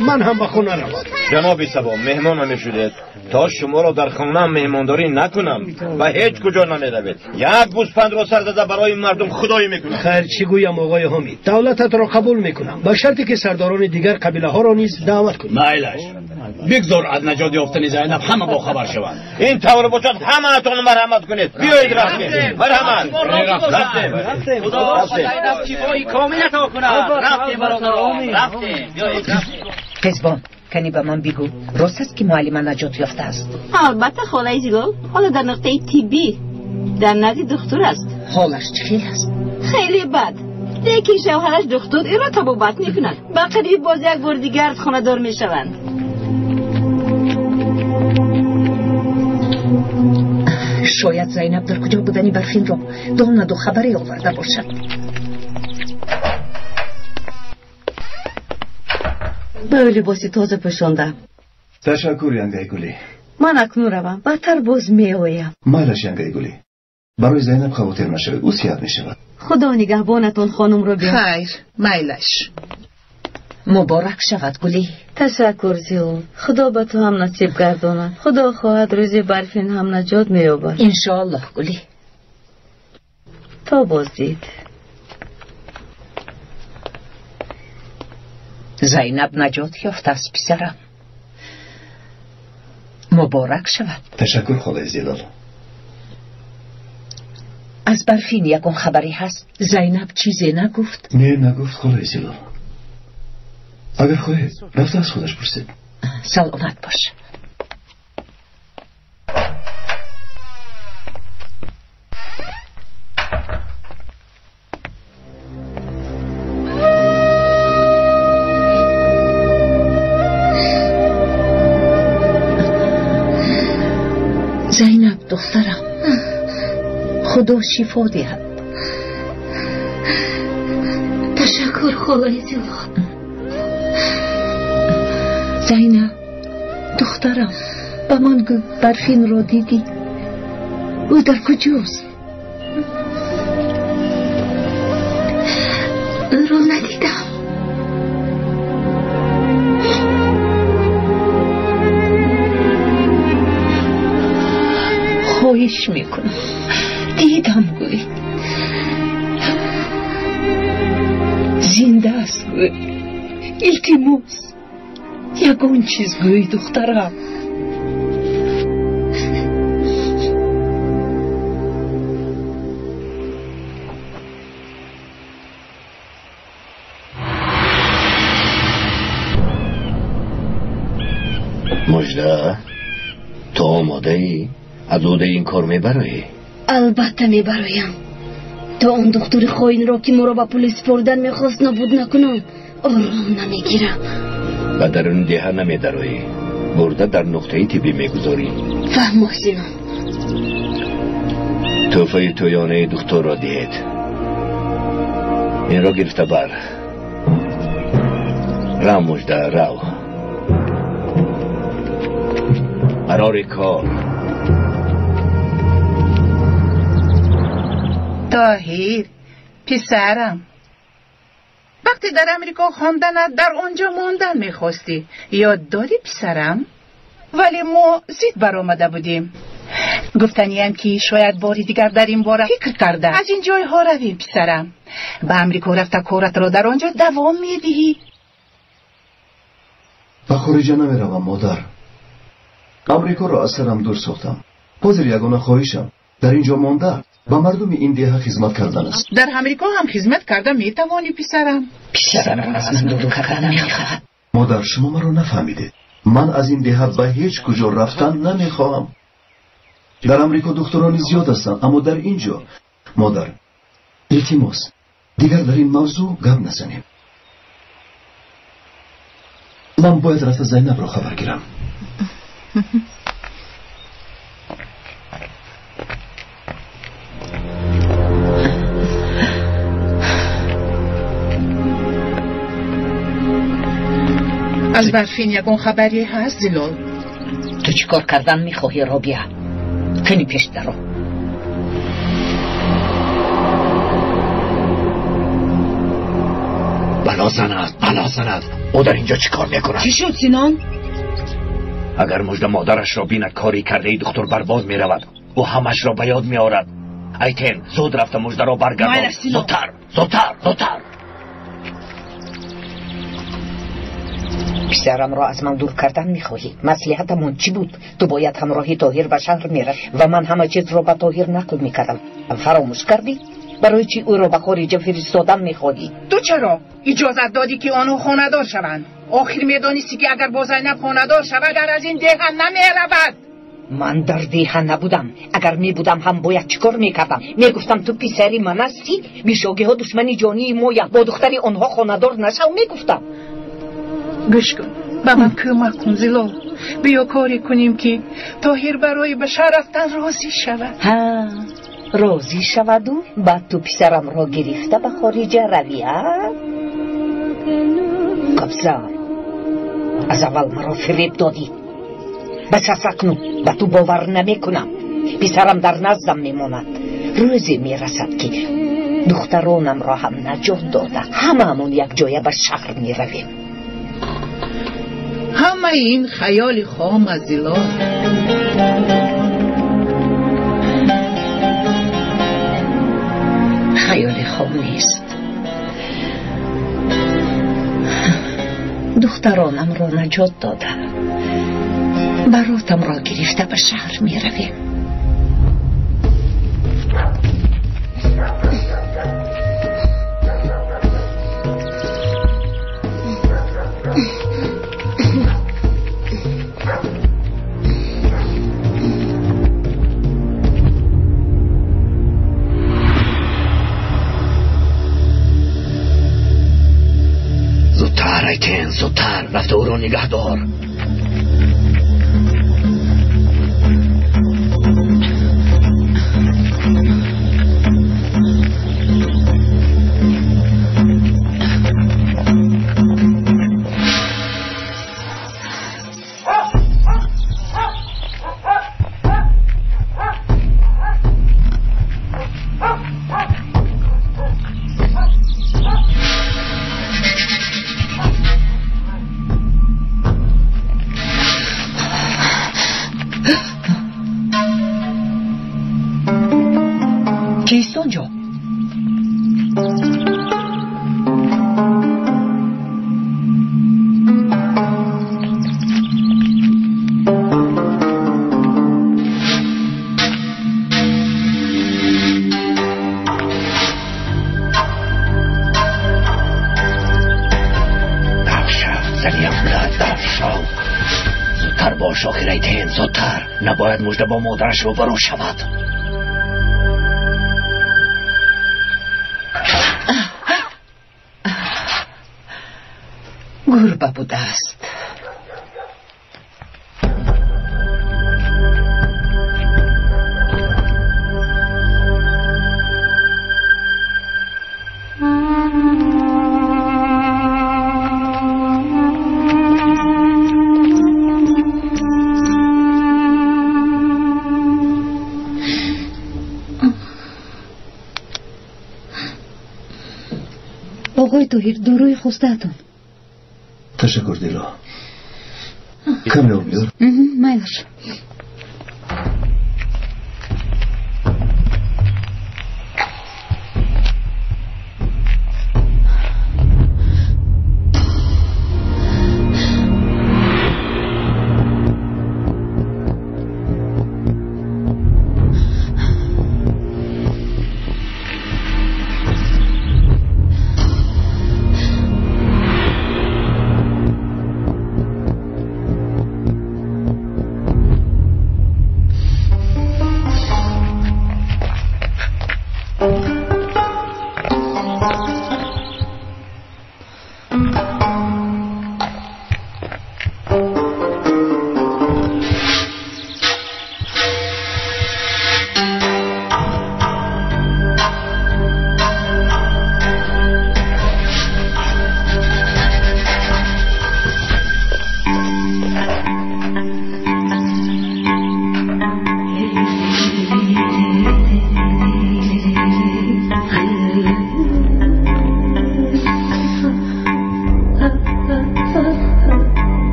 من هم به خونه روم. جناب سبا مهمان نشدید تا شما را در خانه مهمانداری نکنم و هیچ کجا نمیروید. یک گوسفند را سر زده برای مردم خدایی میکنم. خیر چی گویم آقای حامد، دولتت را قبول میکنم به شرطی که سرداران دیگر قبیله ها را نیز دعوت کنید. مایلش بگذار از نجات یافتن زینب همه با خبر شوند. این طور باشد همه اتون مرحمت کنید. بیایید رفتیم. مرحمت رفتیم. خدا زینب شفای کامل عطا کند. رفتیم. قزبان کنی به من بگو راست است که معلم نجات یافته است؟ البته خاله ایزگل، حالا در نقطه طبی در نزد دکتر است. حالش چی است؟ خیلی بد. دیگه شوهرش دکتر این را طبابت میکنند. با قریب باز یک بار دیگر خانه دار میشوند. شاید زینب در کجا بودنی برفین را داند و خبری آورده باشد. به لباسی تازه پوشاندم. تشکر ینگه گلی. من اکنون روم، بدتر باز می آیم. مالش ینگه گلی، برای زینب خواطر نشود، او سیاد می شود. خدا نگهبانتون خانم رو بیار. خیر مایلش. مبارک شود گلی. تشکر زیاد. خدا به تو هم نصیب گرداند. خدا خواهد روزی برفین هم نجات می یابد. انشاءالله گلی. تا باز دید. زینب نجات یافته است پسرم. مبارک شود. تشکر خاله زیلال. از برفین یکون خبری هست؟ زینب چیزی نگفت؟ نه نگفت خاله زیلال. اگر خواهید رفته از خودش پرسید. سلامت باش. زینب دخترم، خدا شفا دهد. تشکر خالای زیاد. زینب دخترم به من گو برفین را دیدی؟ او در کجاست؟ او را ندیدم. خواهش میکنم دیدم گوی زنده است گوی التماس یگان چیز گوی دخترم. مجده تو آماده ای؟ از عهده این کار میبرایی؟ البته میبرایم. تا اون دختر خاین را که ما را به پلیس بردن میخواست نابود نکنم آرام نمیگیرم. و در اون دیه نمیدرایی؟ برده در نقطه تیبی میگذاری؟ فهم محسنم. توفه تویانه دکتر را دید. این را گرفته بر. رو مجده رو. قرار کار. طاهر پسرم، وقتی در امریکا خواندنت در آنجا ماندن میخواستی یاد داری پسرم؟ ولی ما زید برآمده بودیم. گفتنیم که شاید باری دیگر در این باره فکر کرده از این جای ها رویم پسرم. به امریکا رفته کارت را در آنجا دوام میدهی. به خارج نمیروم مادر. امریکا را از سرم دور ساختم. حاضر یگانه خواهشم در اینجا مانده با مردم این دیه خدمت کردن است. در امریکا هم خدمت کرده میتوانی پسرم. پسرم از من دور کردن نمیخواهد. مادر شما مرا نفهمیده. من از این دیه به هیچ کجا رفتن نمیخواهم. در امریکا دکترانی زیاد هستند اما در اینجا مادر التماس دیگر در این موضوع گپ نزنیم. من باید رفت زینب را خبر گیرم. از برفین یکون خبری هست زلال؟ تو چیکار کردن میخواهی رابیه؟ کنی پیش درو. بلا زند او در اینجا چیکار میکنه؟ چی شد سینان؟ اگر مجده مادرش را بیند کاری کرده ای دکتر برباز میرود او همش را به یاد میآورد. ایتن زود رفته مجده را برگردان. زودتر. پسرم را از من دور کردن میخواهی؟ مصلحتمون چی بود؟ تو باید همراهی طاهر به شهر میرفت و من همه چیز را به طاهر نقل میکردم. فراموش کردی؟ برای چی او را به خارج فرستادن میخواهی؟ تو چرا اجازت دادی که آنها خانه‌دار شوند؟ آخر میدانستی که اگر با زینب خانه‌دار شود در از این دیه نمیرود. من در دیه نبودم. اگر میبودم هم باید چیکار میکردم؟ میگفتم تو پسری من هستی؟ بیشاگی ها دشمنی جانی مویا با دختری آنها خانه‌دار نشو میگفتم. گوش کن به من کمک کن زلال. بیا کاری کنیم که طاهر برای به شهر رفتن راضی شود. ها راضی شود و بعد تو پسرم را گرفته به خارج روی ها؟ کبزار از اول مرا فریب دادی. بس اکنون به تو باور نمی کنم. پسرم در نزدم میماند. روزی میرسد که دخترانم را هم نجات داده هممون یک جایه به شهر میرویم. همه این خیال خام از زلال. خیال خام نیست. دخترانم را نجات داده براتم را گرفته به شهر می رویم. زودتر رفته او را نگه دار. چیست اونجا؟ شاخرایتین زودتر نباید مژده با مادرش روبرو شود. گربه بوده است. آقای طاهر داروی خوسته‌تون. تشکر دیلا. کمی آب بیار. مایلش.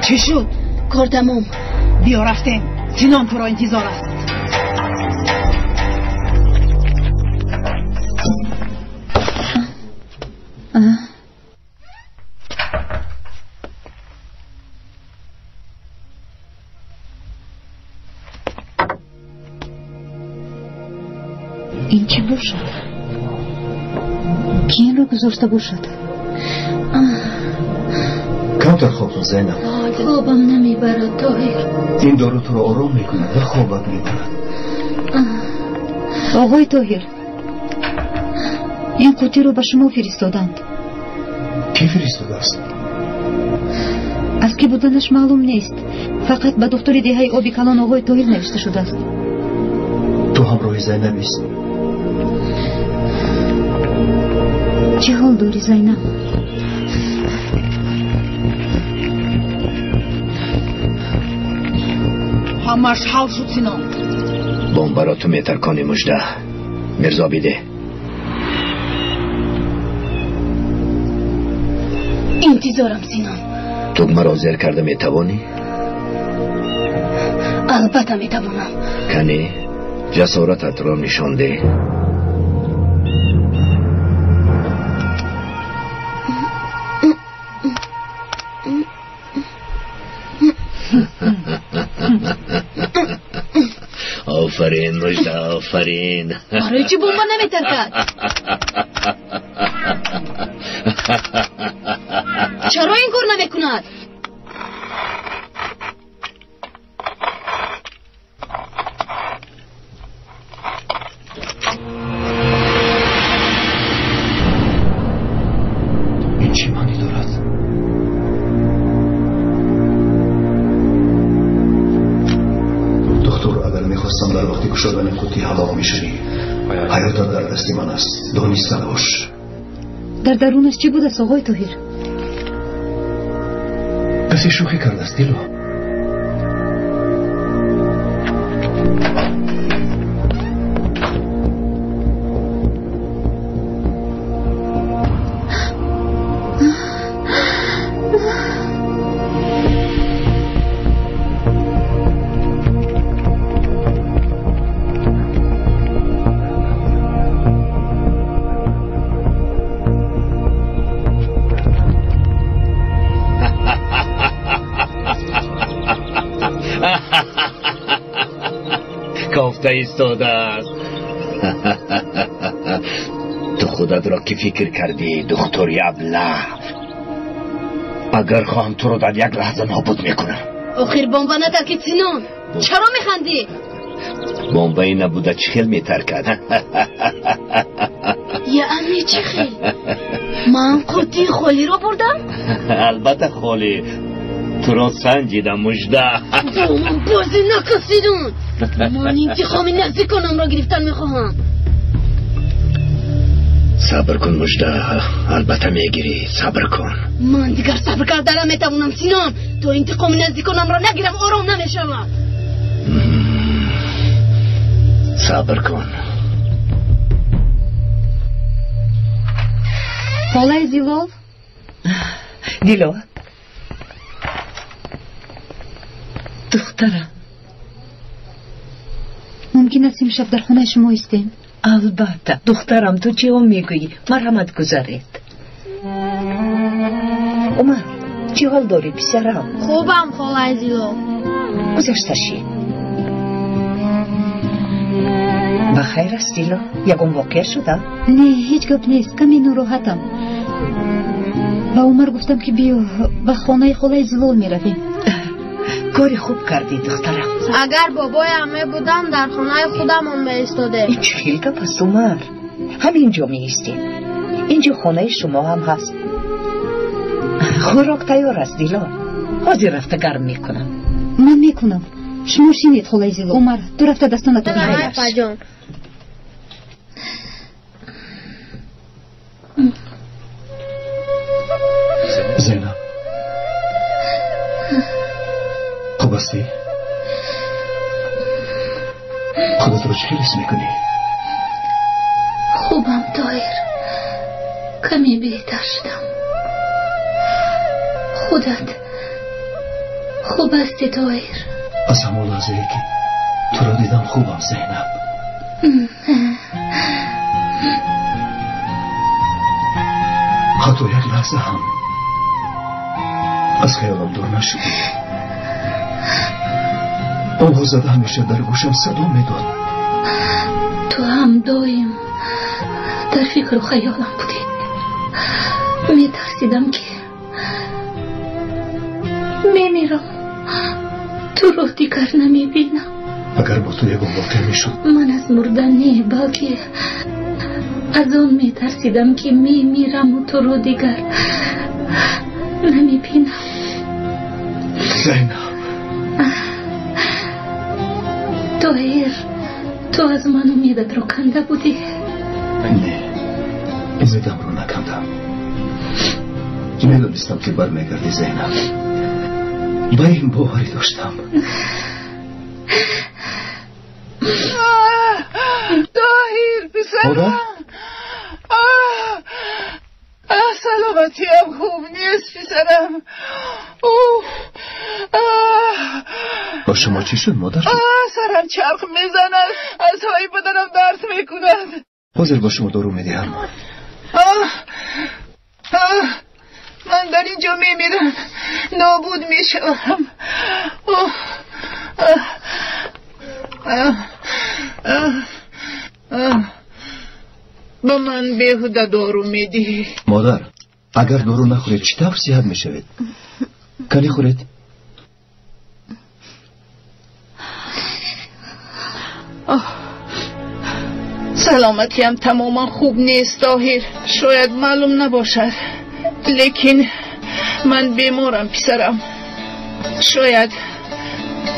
چی شد؟ کار تمام. بیا رفتیم. سینان تو را انتظار است. این چی باشد؟ کی این را گذاشته باشد؟ کمتر خواب رو زینب. خوابم نمیبرد طاهر. این دارو تو رو آرام میکنه و خوابت میبرد. آقای طاهر، این قوطی رو به شما فرستادند. کی فرستاده است؟ از کی بودنش معلوم نیست. فقط به دکتر دهه آبی کلان آقای طاهر نوشته شده است. تو همراه زینب است. چه حال داری زینب؟ همش حال شد سینان. بوم برا تو میترکانی مجده. مرزا بیده. انتظارم سینان. تو مرا زیر کرده میتوانی؟ البته میتوانم. کنی جسارتت را نشانده. آفرین مجده، آفرین. برای چی بومبا نمیترکد؟ چرا این کار نمیکند؟ این چی معنی دارد؟ دکتر، اگر میخواستم در وقتی گشادن قوطی هلاک میشدی، حیاتت در دست من است. دانسته باش. در درونش چی بود است آقای طاهر؟ کسی شوخی کرده است دیلو. کافته ایستاده است. تو خودت را که فکر کردی دکتر ابله؟ اگر خواهم تو رو در یک لحظه نابود میکنم. آخر بمبا نترکید سینون. چرا میخندی؟ بمبایی نبوده چخیل میترکد. یعنی چخیل؟ من قوطی خالی رو بردم؟ البته خالی. تو را سنجیدم مژده. من بازی نکسیدون. من انتخام نزدیکانم را گرفتن میخواهم. صبر کن مژده، البته میگیری. صبر کن. من دیگر صبر کردن نمیتونم سینان. تو انتقام نزدیکانم را نگیرم آرام نمیشم. صبر کن. حالا زیلال؟ دیلو دخترم، ممکن است امشب در خانه شما استیم؟ البته دخترم. تو چه میگویی؟ مرحمت گذارید. عمر چه حال داری پسرم؟ خوبم خاله زیلال. گذشته شی بخیر است دیلو؟ یکم واقع شده؟ نه هیچ گپ نیست. کمی ناراحتم. با عمر گفتم که بیا به خانه خاله زیلال میرویم. کاری خوب کردی دخترم. اگر بابای همه بودم در خانه خودم ایستاده. این چه خیلی گپ است عمر؟ همینجا می ایستیم. اینجا خانه شما هم هست. خوراک تیار است دیلو. حاضر رفته گرم میکنم. من میکنم. شما شینید خاله زیلال. عمر تو رفته دستانت رو بگیر. جان. زینب خوب هستی؟ خودت رو چه حس میکنی؟ خوبم طاهر. کمی بهتر شدم. خودت خوب هستی طاهر؟ از همون لحظه که تو رو دیدم خوبم زینب. حتی یک لحظه هم از خیالم دور نشدی. آواز زده همیشه در گوشم صدا میداد. تو هم دایم در فکر و خیالم بودی. میترسیدم که میمیرم تو رو دیگر نمیبینم. اگر با تو یکم واقع میشد. من از مردن نه بلکه از آن میترسیدم که میمیرم و تو رو دیگر نمیبینم. زینب طاهر تو از من امیدت رو کنده بودی؟ نه امیدم رو نکندم. میدونستم که برمیگردی زینب. با این باوری داشتم. طاهر پسرم. سلامتی هم خوب نیست پسرم. با شما چی شد مادر؟ سرم چرخ میزند. اعصای بدنم درد میکند. حاضر با شما دارو میدهم. من در اینجا میمیرم. نابود میشوم. با من بیهوده دارو میدی. مادر اگر دارو نخورید چطور صحت میشوید؟ کنی خورید؟ سلامتیم تماما خوب نیست طاهر. شاید معلوم نباشد لیکن من بیمارم پسرم. شاید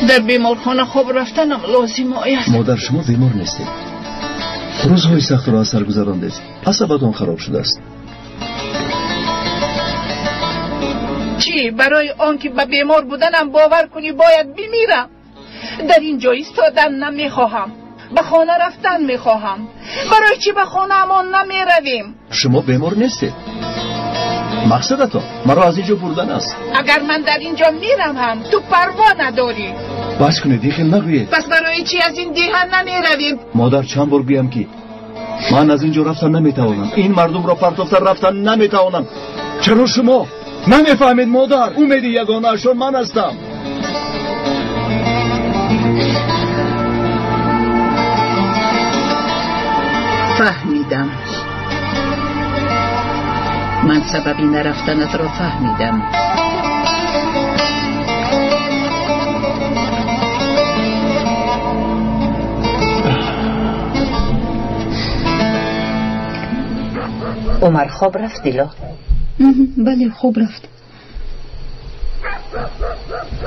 در بیمارخانه خواب رفتنم لازم آید. مادر شما بیمار نیستید. روزهای سخت را از سر گذراندید. عصبتون خراب شده است. چی برای آنکه به بیمار بودنم باور کنی باید بمیرم؟ در اینجا ایستادن نمیخواهم، به خانه رفتن میخواهم. برای چی به خانه امان نمیرویم؟ شما بیمار نیستید. مقصدتون مرا از اینجا بردن است. اگر من در اینجا میرم هم تو پروا نداری. بس کنید دیگه نگویید. پس برای چی از این دیهن نمیرویم؟ مادر چند بار بیم که من از اینجا رفتن نمیتوانم. این مردم را پرتافتن رفتن نمیتوانم. چرا شما نمیفهمید مادر؟ امیدی یگانه اشون من هستم. فهمیدم. من سببی نرفتنت را فهمیدم. عمر خواب رفت دیلا؟ بله خوب رفت.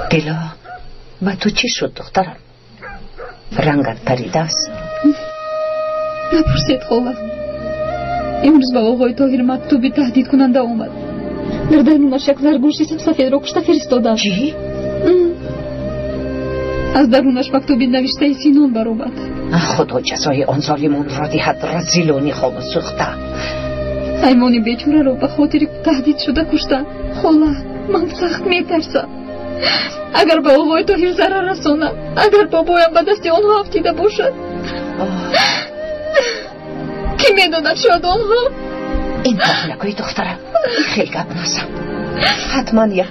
دیلا با تو چی شد دخترم؟ رنگت پریده است. نپرسید خواه. امروز با آقای طاهر مکتوبی تهدید کننده آمد. در درونش یک زرگوشی سفید را کشته فرستاده. چی؟ از درونش مکتوبی نوشته سینون برآمد. خدا جزای آن ظالمون را دهد. رزیلانی خواب سوخته. حیوان بیچاره را به خاطر تهدید شده کشتن. خلا من سخت میترسم. اگر به آقای طاهر ضرر رسانم، اگر بابایم به دست آنها افتیده باشد، کی میداند شاید آنها؟ این کار نکنی دخترم. خیلی گپ نازم. حتما یک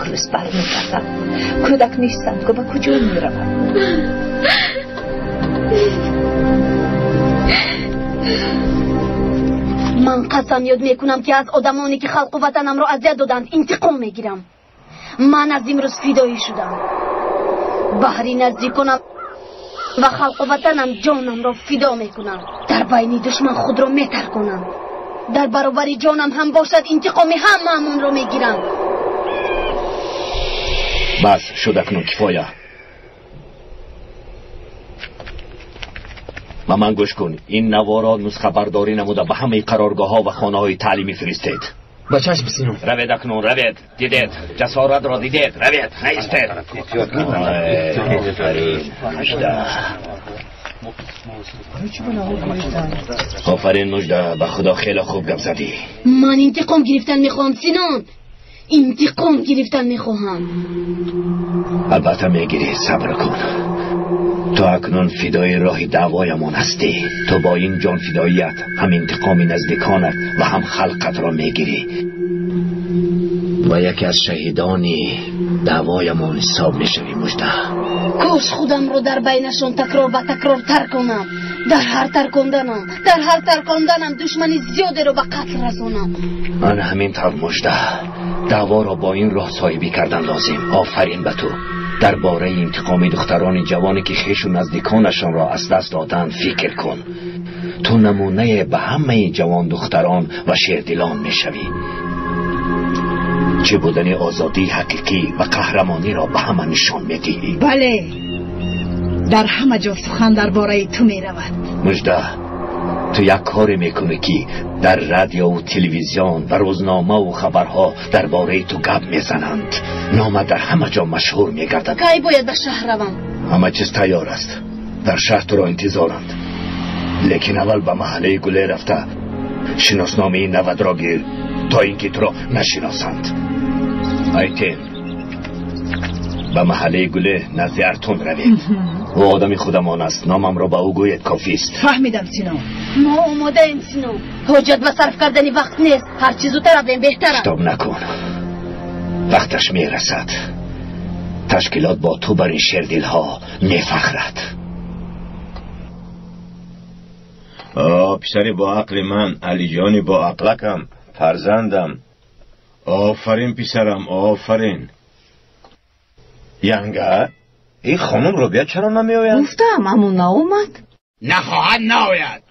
روز برمیگردم. کودک نیستم که به کجا میروم. من قسم یاد میکنم که از آدمانی که خلق و وطنم را اذیت دادند انتقام میگیرم. من از امروز فدایی شدم. بهر نزدیکانم و خلق و وطنم جانم را فدا میکنم. در بین دشمن خود را میترکانم. در برابر جانم هم باشد انتقام هممون را میگیرم. بس شد اکنون کفایه. و من گوش کن. این نوارا نسخه برداری نموده به همه قرارگاه ها و خانه های تعلیمی فرستید. با چشم سینون. روید اکنون روید. دیدید جسارت را دیدید. روید نیستید. آفرین مجده. به خدا خیلی خوب گپ زدی. من انتقام گرفتن میخوام سینان. انتقام گرفتن میخواهم. البته میگیری. صبر کن. تو اکنون فدای راه دعوایمان هستی. تو با این جان فداییت هم انتقام نزدیکانت و هم خلقت را میگیری و یکی از شهیدانی دعوایمان حساب میشوی مجده. کاش خودم رو در بینشون تکرار به تکرار تر کنم. در هر ترکاندنم دشمنی زیاده رو به قتل رسونم. من همین طور مجده. دعوا را با این راه صاحبی کردن لازم. آفرین به تو. درباره انتقام دختران جوانی که خویش و نزدیکانشان را از دست دادند فکر کن. تو نمونه به همه جوان دختران و شیردلان میشوی. چه بودن آزادی حقیقی و قهرمانی را به همه نشان میدهی. بله، در همه جا سخن درباره تو میرود. مجده، تو یک کاری میکنی که در رادیو و تلویزیون و روزنامه و خبرها درباره تو گپ میزنند. نام در همه جا مشهور میگردد. کی باید به شهر روم؟ همه چیز تیار است. در شهر تو را انتظارند. لیکن اول به محله گله رفته شناسنامه این نود را گیر تا اینکه تو را نشناسند. ایتین به محله گله نزد ارتون روید. او آدمی خودمان است. نامم را به او گوید کافی است. فهمیدم سینو. ما آماده ایم سینو. حاجت به صرف کردنی وقت نیست. هر چیزو تر رویم بهتره. شتاب نکن. وقتش میرسد. تشکیلات با تو بر این شیردل ها میفخرد. پسری با عقل من، علی جانی با عقلکم. فرزندم. آفرین پسرم، آفرین. ینگه این خانم روبیا چرا نمی آید؟ گفتم اما ناومد. نخواهد ناید.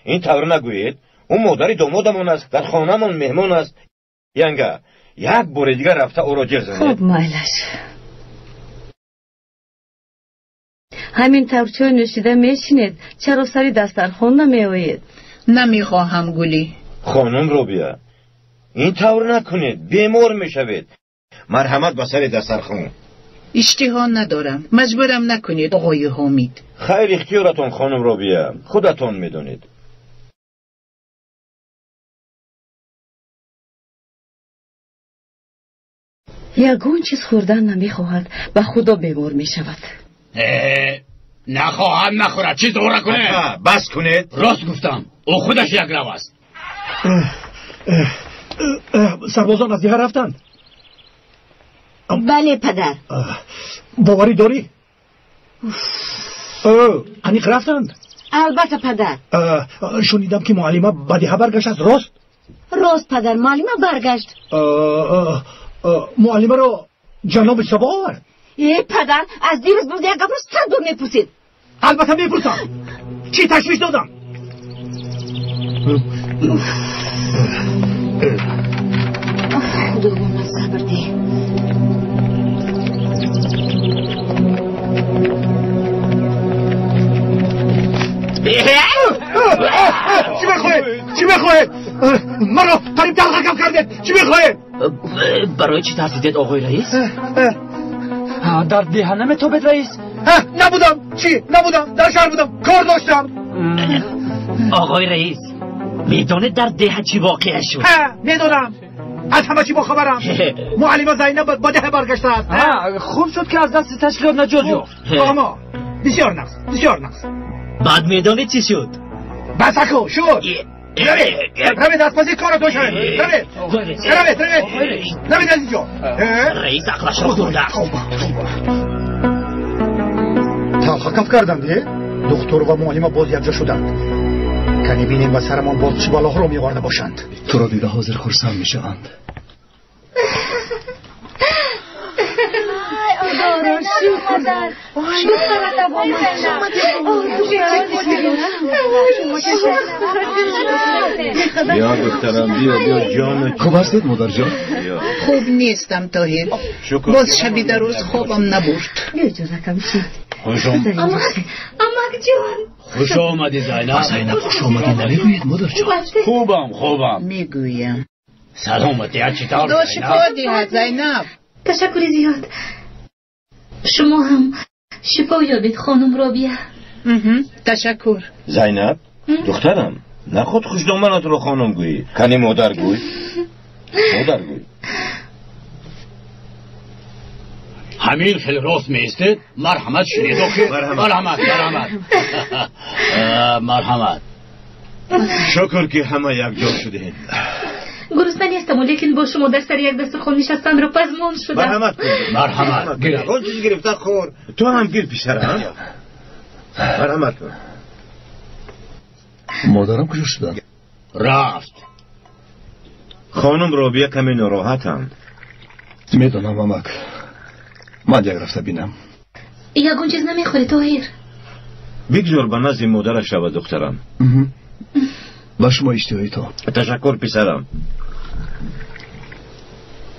این طور نگویید. اون مادری دامادمون است، در خانه‌مون مهمان است. ینگه یک بار دیگه رفته او را جر زنید. خب مایلش. همین طور چای نوشیده میشینید، چرا سری دسترخوان نمی آیید؟ نمیخواهم گلی. خانم روبیا این طور نکنید، بیمار میشوید. مرحمت به سر دسترخوان. اشتها ندارم، مجبورم نکنید آقای حامید. خیر اختیارتون خانم روبیا، خودتون میدونید. یگون چیز خوردن نمیخواهد، به خدا بیمار میشود. نخواهم نخورد، چیز دورا کنه. بس کنید. راست گفتم، او خودش یک رو است. سربازان از دیگه رفتند؟ بله پدر. باوری داری؟ انیق رفتند؟ البته پدر. شنیدم که معلمه بدیه برگشت است، راست؟ راست پدر، معلمه برگشت. معلمه رو جناب سبا آورد؟ پدر از دیروز بود یک گپ رو 100 دور میپرسید. البته میپرسم، چی تشویش دادم؟ دوم صبر دی. چی میخواهید؟ چی میخواهید؟ مرا قریب دلغکم کردید، چی میخواهید؟ برای چی ترسیدید آقای رئیس؟ در دهنم تابید رئیس؟ نبودم. چی؟ نبودم، در شهر بودم، کار داشتم. آقای رئیس میدونید در ده چی واقع شد؟ میدونم، از همه چی با خبرم. معلمه زینب با ده برگشته است. خوب شد که از دست تشکیلات نجات یافت. اما بسیار نقص، بسیار نقص. بعد میدونید چی شد؟ بسکو شد. روید از پسی کارتون شد. روید از اینجا. رئیس عقلش رو خورده. تحقیق کردم دیگه. دکتر و معلم باز یکجا شدند. کنی بینیم و سرمان باز چی بالا رو می‌آورده باشند. تو را دیده حاضر خرسند میشوند. بیا دخترم، بیا جان. خوب هستید مادر جان؟ خوب نیستم طاهر، باز شبی در روز خوابم نبرد. خوش آمدی زینب. خوش آمدی نمیگویید مادر جان؟ خوبم میگویم. سلامتی ها چطور دو شفا دیهد زینب. تشکر زیاد. شما هم شفا یابید خانم رابیه. تشکر. زینب دخترم نخود خوشدامنت رو خانم گویی، کنی مادر گوی. مادر گوی. همین خیلی راست میستید. مرحمت شنید آخه. مرحمت. شکر که همه یک جا شدید. گرسنه نیستم، لیکن با شما در سر یک دسترخوان نشستن رو پزمون شدم. مرحمت گیر. اون چیزی گرفته خور. تو هم گیر پیشرم. مرحمت کن. مادرم کجا شدن؟ رفت. خانم رابیه کمی ناراحتم. میدونم مامک، من یک رفته بینم. یگون چیز نمیخوری طاهر؟ بگذار به نزد مادرش شود دخترم. با شما اشتهایی تو. تشکر پسرم.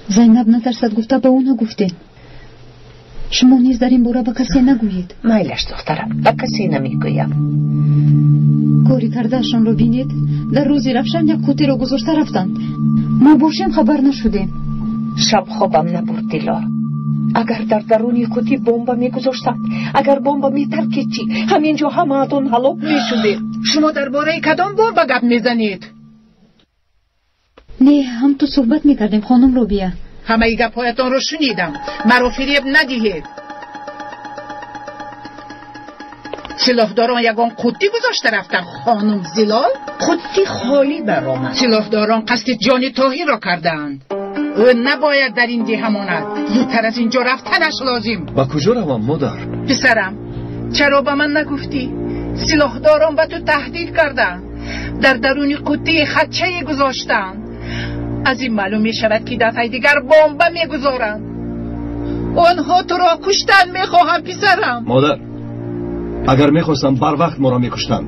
زینب نترسد گفته به اون نگفتین. شما نیز در این باره به کسی نگویید. مایلش دخترم، به کسی نمیگویم. کاری کردهشان رو بینید؟ در روزی رفشن یک کوتی رو گذاشته رفتند. ما باشیم خبر نشدیم. شب خوابم نبرد دیلا. اگر در درونی کوتی بمب میگذاشتند، اگر بمب میترکید چی؟ همینجا همه‌تون هلاک میشدید. شما درباره کدام بمب گپ میزنید؟ نه، هم تو صحبت میکردیم خانم رابیه. همه ای گپ‌هایتان رو شنیدم. مرا فریب ندهید. سلاحداران یگان قوطی گذاشته رفتن خانم زلال. قوطی خالی برآمد. سلاحداران قصد جان طاهر را کردند. او نباید در این دیه ماند. زودتر از اینجا رفتنش لازم. با کجا روم مادر؟ پسرم چرا به من نگفتی؟ سلاحداران به تو تهدید کردند. در درون قوطی خدچه گذاشتند. از این معلوم می شود که دفعه دیگر بمب میگذارند. آنها تو را کشتن میخواهم پسرم. مادر، اگر میخواستم بر وقت ما را میکشتن.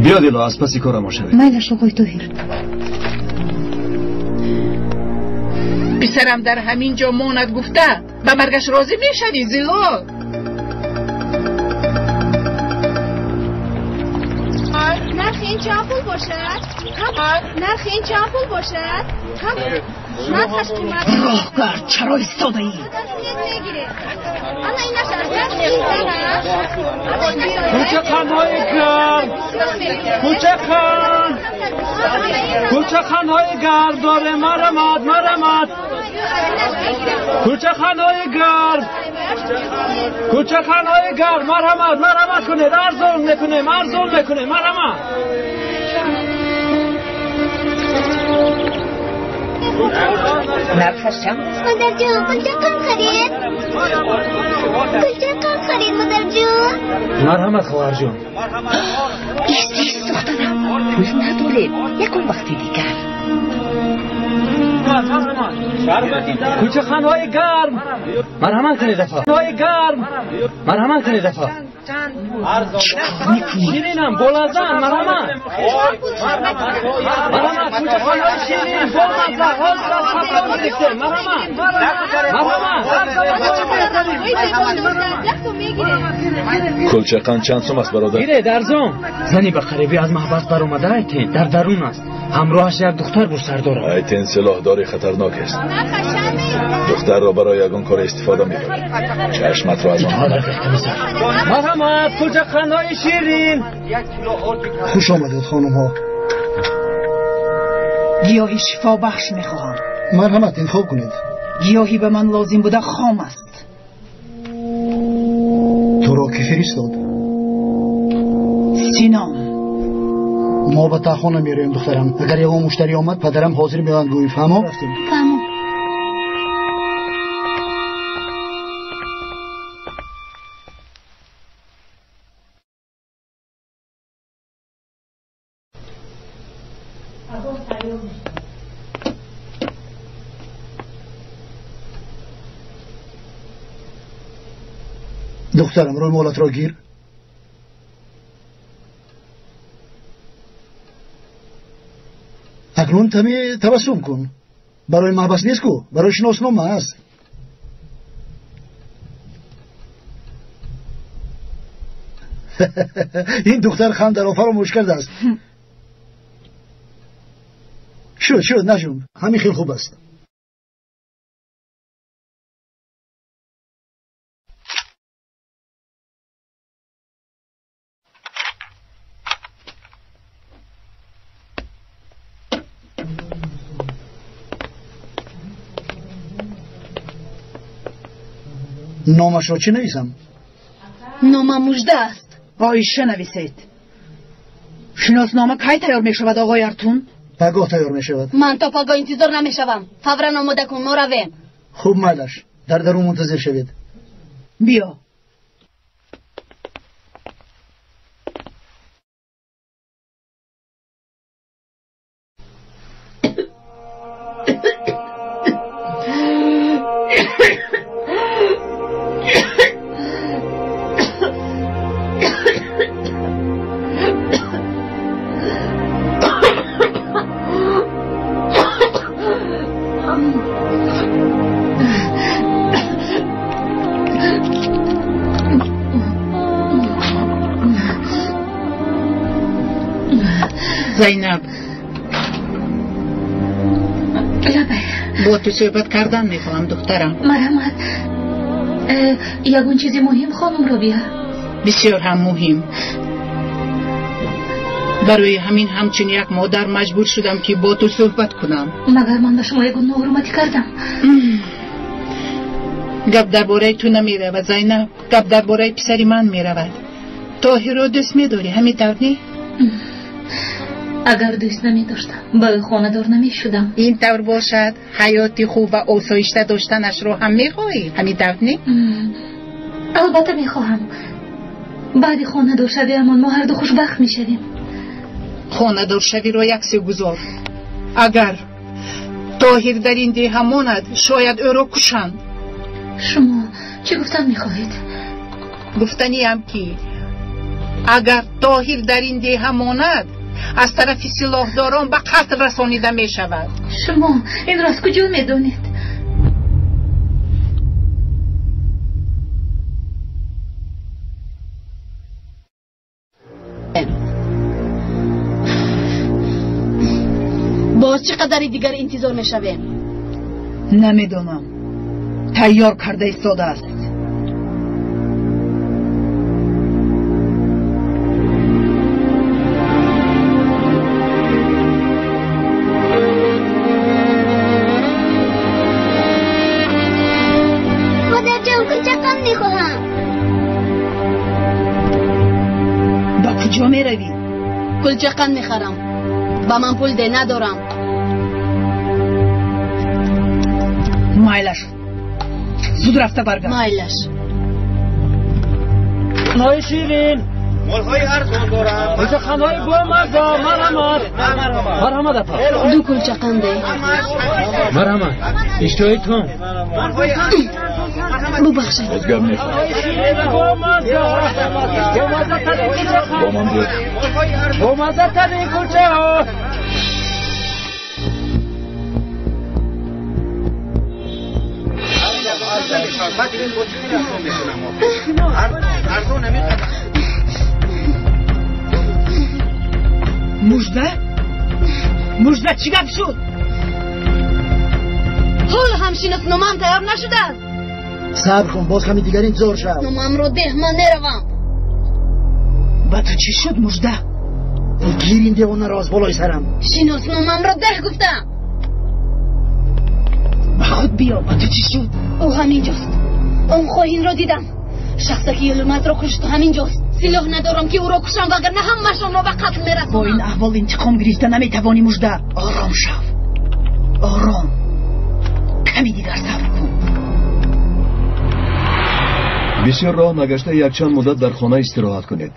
بیا دیلا از پسی کار ما شوید. میلش آقای طاهر. پسرم در همین جا ماند گفته به مرگش راضی میشوی زیلا؟ نرخ این چند پول باشد؟ نرخ این چند پول باشد؟ نرخش قیمت راهگرد چرا ایستاده ای؟ کوچه خانهای گرد، کوچه خان، کوچه خانهای گرد داره مرمت کوچه خانهای گرد، کوچه خانهای گرد مرمت کنه، ارزون میکنه مرمت. نرخش چند؟ مادر جون کجا کم خرید؟ مادر جون؟ مرحمت خواهر جون. ایست دخترم، پول نداریم، یکون وقتی دیگر. کوچه خانهای گرم مرحمت کنید دفعه. مرحمت کنید دفعه. شیرینم بلازن مرحمت کوچه خانهای شیرین بلازن هاستر خطا میرسه مرحمت کلچه خان چند سوم است برادر؟ گیره درزم زنی به قریبی از محبس بر اومده ایتین در درون است، همراهش یک دختر بر سر داره. ایتین سلاحداری خطرناک است، دختر را برای یگان کار استفاده میبرد. چشمت را از آن مرحمت کلچه خانهای شیرین. خوش آمدید خانم ها. گیاهی شفا بخش میخواهم. مرحمت انتخاب کنید. گیاهی به من لازم بوده خام است. تو را که فرستاد؟ سینام. ما به تاخانه میریم دخترم. اگر یه مشتری آمد پدرم حاضر میاد گویی. فهمو؟ دخترم روی مولت را گیر. اکنون تمی تبسم کن. برای محبس نیست کو، برای شناسنامه است. این دختر خنده را فراموش کرده است. شد نجوم، همین خیلی خوب است. نامش را چی نویسم؟ نامم مژده است. آیشه نویسید. شناسنامه کی تیار می شود آقای ارتون؟ پگاه تیار می شود. من تا پگاه انتظار نمی شوم. فورا آماده کن ما رویم. خوب مالش، در درون منتظر شوید. بیا. زینب با تو صحبت کردن میخواهم دخترم. مرحمت یگون چیزی مهم خانم رو بیار. بسیار هم مهم. برای همین همچون یک مادر مجبور شدم که با تو صحبت کنم. مگر من به شما یگون ناحرمتی کردم؟ گپ درباره تو نمیرود زینب، گپ درباره پسری من میرود. طاهر را دوست میداری همین طور نی؟ اگر دوست نمی داشتم برای خانه دار نمی شدم. این طور باشد حیاتی خوب و آسایشته داشتنش رو هم میخواهی همین طور نی؟ البته میخواهم. بعد خانه دار شوی اما ما هر دو خوشبخت میشویم. خانه دار شوی را یک سه گذار. اگر طاهر در این دیه ماند شاید او را کشند. شما چه گفتن میخواهید؟ گفتنی هم که اگر طاهر در این دیه ماند از طرف سلاحداران به قتل رسانیده می شود. شما این را از کجا میدونید؟ باز چقدر دیگر انتظار می شویم؟ نمیدونم. تیار کرده ایستاده است. مادر جان کلچقم میخواهم. با کجا میروی؟ کلچقم میخرم. با من پول ده ندارم. مایلش زود رفته برگرد. مایلش نای شیرین مالهای ارزان دارم. کلچه خانهای بامزه. مرحمت اپا. دو کلچه قنده. مرحمت اشتهای کن. ببخشید. ازگر میخوام. بامزه تری کلچه ها. مجده چی گپ شد؟ حال همشینت نومم تیار نشده است. صبر کن باز کمی دیگر این زور شد. نومم رو ده من نروم. با تو چی شد مجده؟ گیر این دیوانه را از بالای سرم. شیناس نومم رو ده گفتم. با خود بیا. با تو چی شد؟ او همینجاست. اون خواهین را دیدم. شخصی که یلومت را کشت همینجاست. سلاح ندارم که او را کشم وگرنه همه‌شان را به قتل میرسونم. با این احوال انتقام گرفته نمیتوانی مجده. آرام شو. آرام. کمی دیگر صبر کن. بسیار راه نگشته یک چند مدت در خانه استراحت کنید.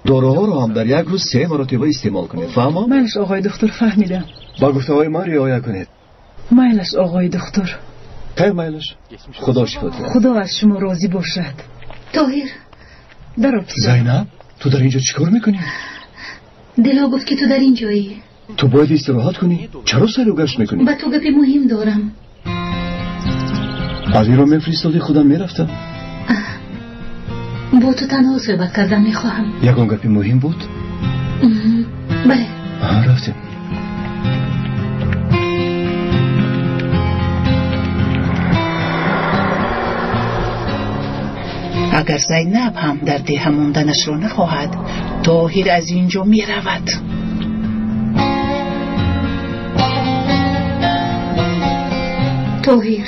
داروها را هم در یک روز 3 مرتبه استعمال کنید. فهمم؟ مایلش آقای دکتر فهمیدم. با گفته‌های ما رعایت کنید. مایلش آقای دکتر. خیر مایلش. خدا شفا دهد. خدا از شما راضی باشد. طاهر درو زینب تو در اینجا چیکار میکنی؟ دلا گفت که تو در اینجایی. تو باید استراحت کنی. چرا سر و گشت میکنی؟ با تو گپی مهم دارم. علی را میفرستادی خودم میرفتم. با تو تنها صحبت کردن میخواهم. یکان گپی مهم بود؟ بله. رفتیم. اگر زینب هم در ده موندنش رو نخواهد طاهر از اینجا می رود. طاهر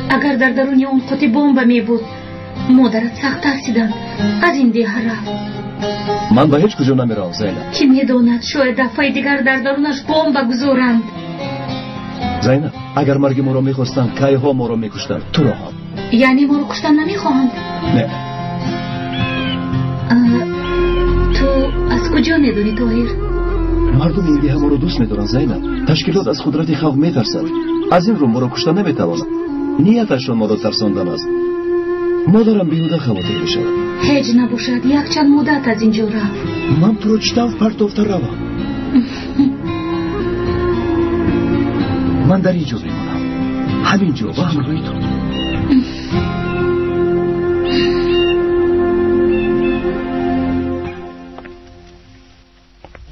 اگر در درون اون قطع بمب می بود مادرت سخت ترسیدند از این ده رفت. من به هیچ کجا نمیرم زینب. کی میداند شاید دفعه دیگر در درونش بمب بگذارند. زینب اگر مرگ ما را میخواستند کی ها ما را میکشتند تو را هم. یعنی ما را کشتن نمیخواهند؟ نه. تو از کجا میدونی طاهر؟ مردم این دیه ما را دوست میدارن زینب. تشکیلات از قدرت خلق میترسند. از این رو ما را کشتن نمیتوانند. نیتشان ما را ترساندن است. مادرم بیهوده خواطر بشود. هیچ نباشد یک چند مدت از اینجا رفت. من تو را چیتم پرتافته روم. من در اینجا بمانم. همینجا با همراهی تو.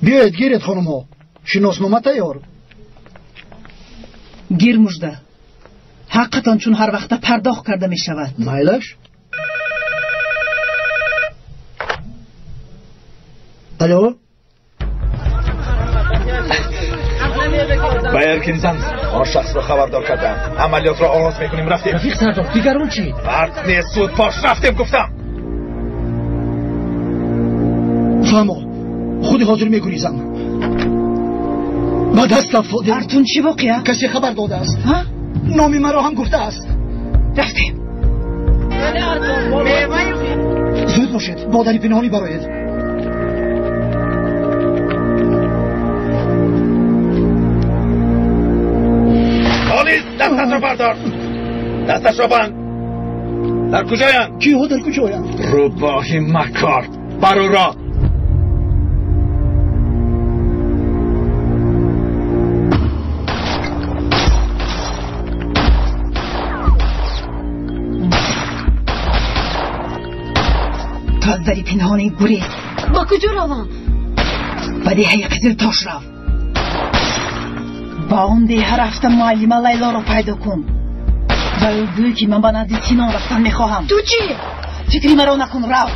بیاید گیرید خانم ها. شناسنامه تیار. گیر مجده. حقتان چون هر وقت پرداخت کرده می شود. مایلش. الو. بایرکین زند آن شخص را خبردار کردم. عملیات را آغاز میکنیم. رفتیم. رفیق سردار دیگرون چی؟ مرد نیست سود پاش رفتیم گفتم. فهمو خودی حاضر میگریزم. با دست لفظ برتون چی واقعه؟ کسی خبر داده است. نامی مرا هم گفته است. رفتیم. زود باشید. مادری پنهانی براید. دستش رو بردار. دستش رو بند. در کجایم؟ کیها در کجایم؟ روباهی مکار برو را. تو از دری پنهانی گریز. با کجا روم؟ با دیه قزل تاش رو. با اون دیه رفتم معلمه لیلا رو پیدا کن. و او گوی که من با نزدی سینان رفتن میخواهم. تو چی؟ فکری مرا نکن رو.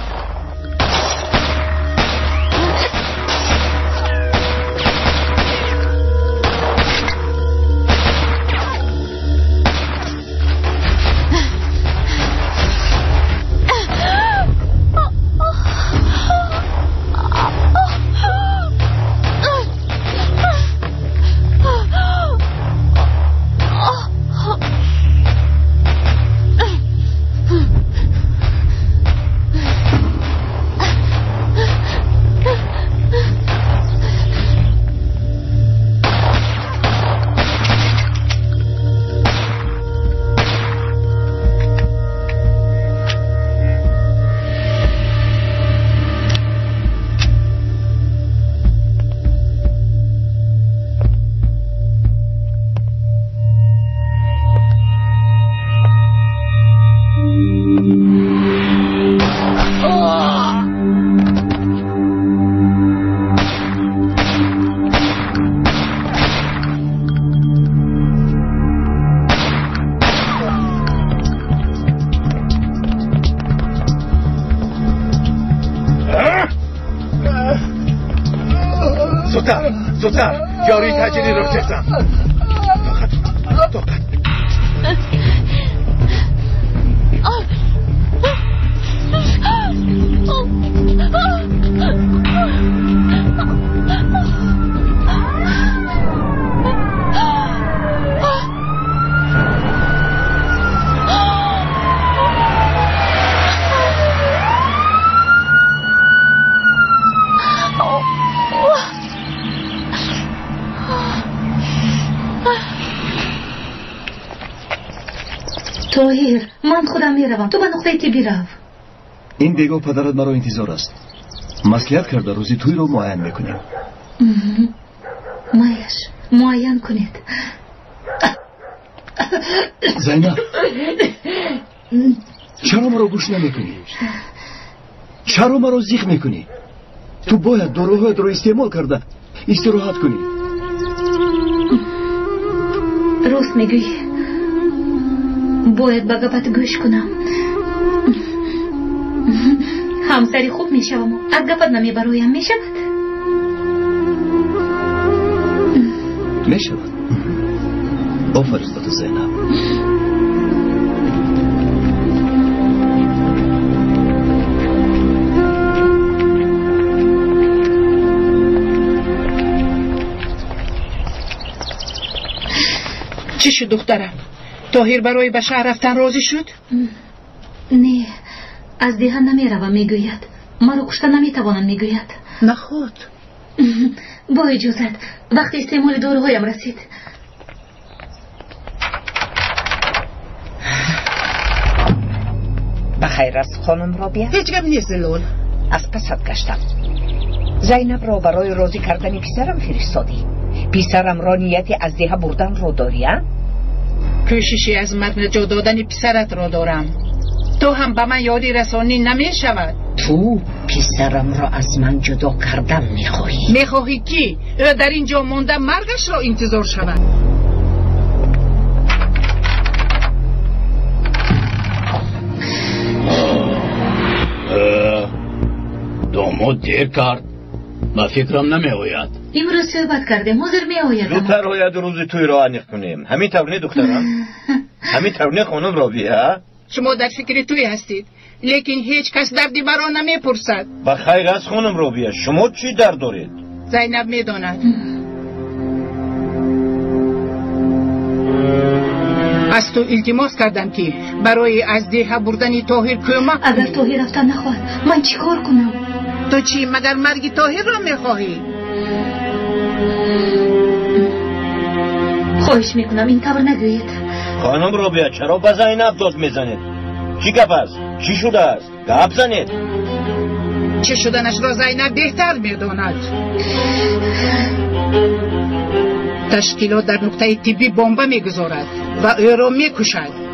زودتر یاری تجلی رو کردم. طاقت طاهر، من خودم میروم، تو به نقطه طبی رو. این بیگاه پدرت مرا انتظار است. مصلحت کرده روزی توی رو معین میکنیم. مایش معین کنید. زینب، چرا مرا گوش نمیکنی؟ چرا مرا زیخ میکنی؟ تو باید داروهایت رو استعمال کرده استراحت کنی. راست میگویی، باید به گپت گوش کنم. همسری خوب میشوم، از گپت نمیبرایم. میشود؟ میشود. آفرین زینب. چی شد دخترم؟ طاهر برای به شهر رفتن راضی شد؟ نه، از دیه نمیروم میگوید. مرا کشته نمیتوانم میگوید. نه خود. با اجازت، وقتی استعمال داروهایم رسید. بخیر است خانم رابیه؟ هیچ گپ نیست لول. از پست گشتم. زینب را برای راضی کردن پسرم فرستادی. پسرم را نیت از دیه بردن رو داری؟ کوششی از مرد نجات دادن پسرت را دارم. تو هم به من یادی رسانی نمی شود. تو پسرم را از من جدا کردن میخواهی؟ میخواهی کی؟ در اینجا مانده مرگش را انتظار شود. داماد دیر کرد. ما فکرم نمی آید. امروز صحبت کردیم، حاضر می آید. زودتر آید روزی توی را انیق کنیم. همین طور دخترم؟ همین طور خانم رابیه؟ شما در فکر توی هستید، لیکن هیچ کس دردی برا نمی پرسد. بخیر از خانم رابیه، شما چی درد دارید؟ زینب می داند. از تو التماس کردم که برای از دیه بردن طاهر کمک. اگر طاهر رفتن نخواهد من چی کار کنم؟ تو چی مگر مرگ طاهر را میخواهی؟ خواهش میکنم این طور نگویید. خانم رابعه چرا به زینب داد میزنید؟ چی گپ است؟ چی شده است؟ گپ زنید. چه شدنش را زینب بهتر میداند. تشکیلات در نقطه طبی بمب میگذارد و او را میکشد.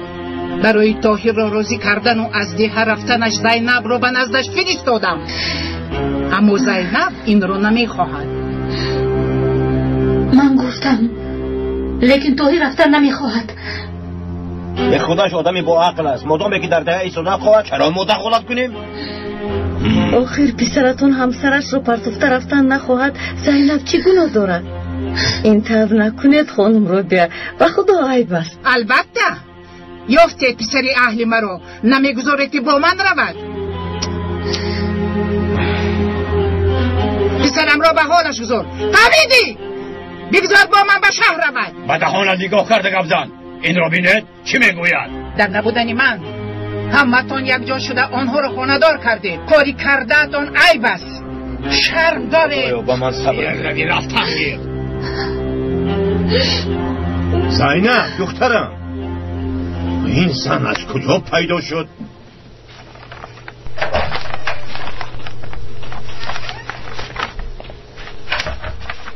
برای طاهر را راضی کردن و از ده رفتنش زینب را به نزدش فرستادم، اما زینب این را نمیخواهد. من گفتم لیکن طاهر رفتن نمیخواهد. به خودش آدمی با عقل است. مادامی که در ده ایسو نخواهد چرا مداخلت کنیم؟ آخر پسرتون همسرش رو پرتفته رفتن نخواهد. زینب چی گناه دارد؟ این طرز نکنید خانم رابعه، و خدا عیب است. البته یافته پسری اهل مرا نمیگذارد که با من رود. پسرم را به حالش گذار. قویدی بگذار با من به شهر رود. به دهانت نگاه کرده گفزن. این را بینید چی میگوید؟ در نبودن من همتون یک جا شده آنها را خانه‌دار کرده. کاری کرده تان عیب است. شرم داره. با من صبر روی رفتن گیر. زینب دخترم، این زن از کجا پیدا شد؟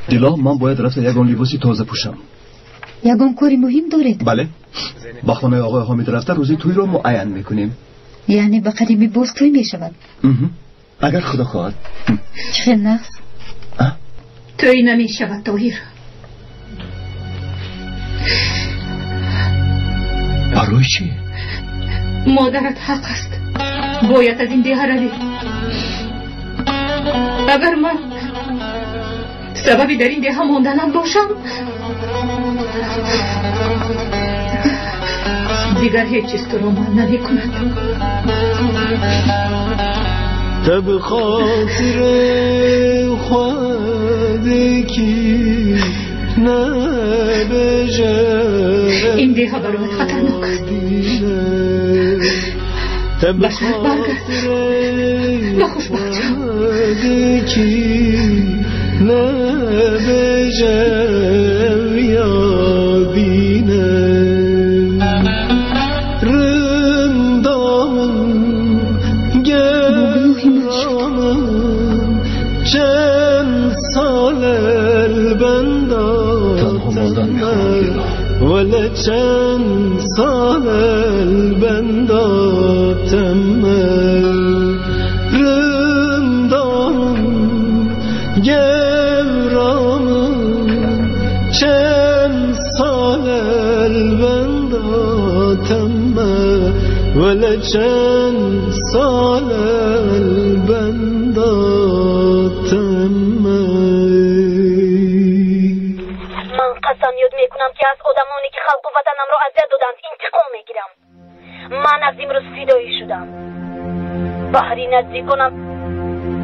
دیلا، من باید رفت یگان لباسی تازه پوشم. یگان کاری مهم دارید؟ بله، با خانه آقای حامد رفته روزی توی رو معین میکنیم. یعنی به قریبی باز توی میشود؟ اگر خدا خواهد. چه نقص؟ توی نمیشود طاهر. برای چی؟ مادرت حق است. باید از این ده روی. اگر من سببی در این ده ماندنم باشم دیگر هیچ چیز تو رو من نمی کند. تب خاطر خواهده کی نبجه این دیه ها برای خطرناک است. بشر برگرد و خوشبخت شو. ولی چند سال البنداتم رندام گرام چند سال البنداتم ولی چند سال البنداتم. یاد میکنم که از آدمانی که خلق و وطنم را اذیت دادند انتقام میگیرم. من از امروز فدایی شدم. بهر نزدیکانم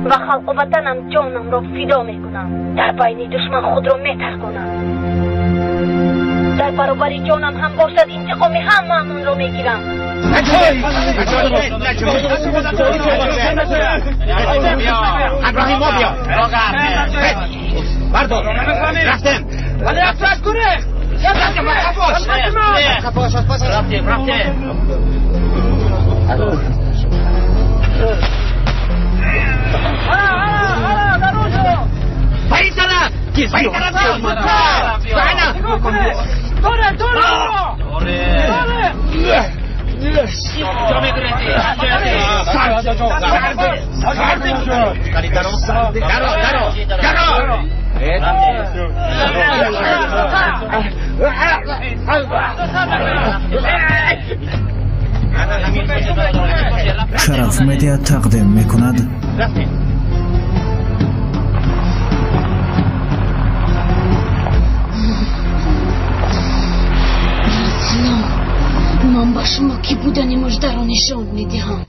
و خلق و وطنم جانم را فدا میکنم. در بین دشمن خود را میترکانم. در برابر جانم هم باشد انتقام هممون را میگیرم. ابراهیم ما بیا. بردار رفتم. ولی رفتش کنه. رفتیم. بایی طرف شرف مدیا تقدیم میکند من با شما کی بودن مژده را نشان میدهم.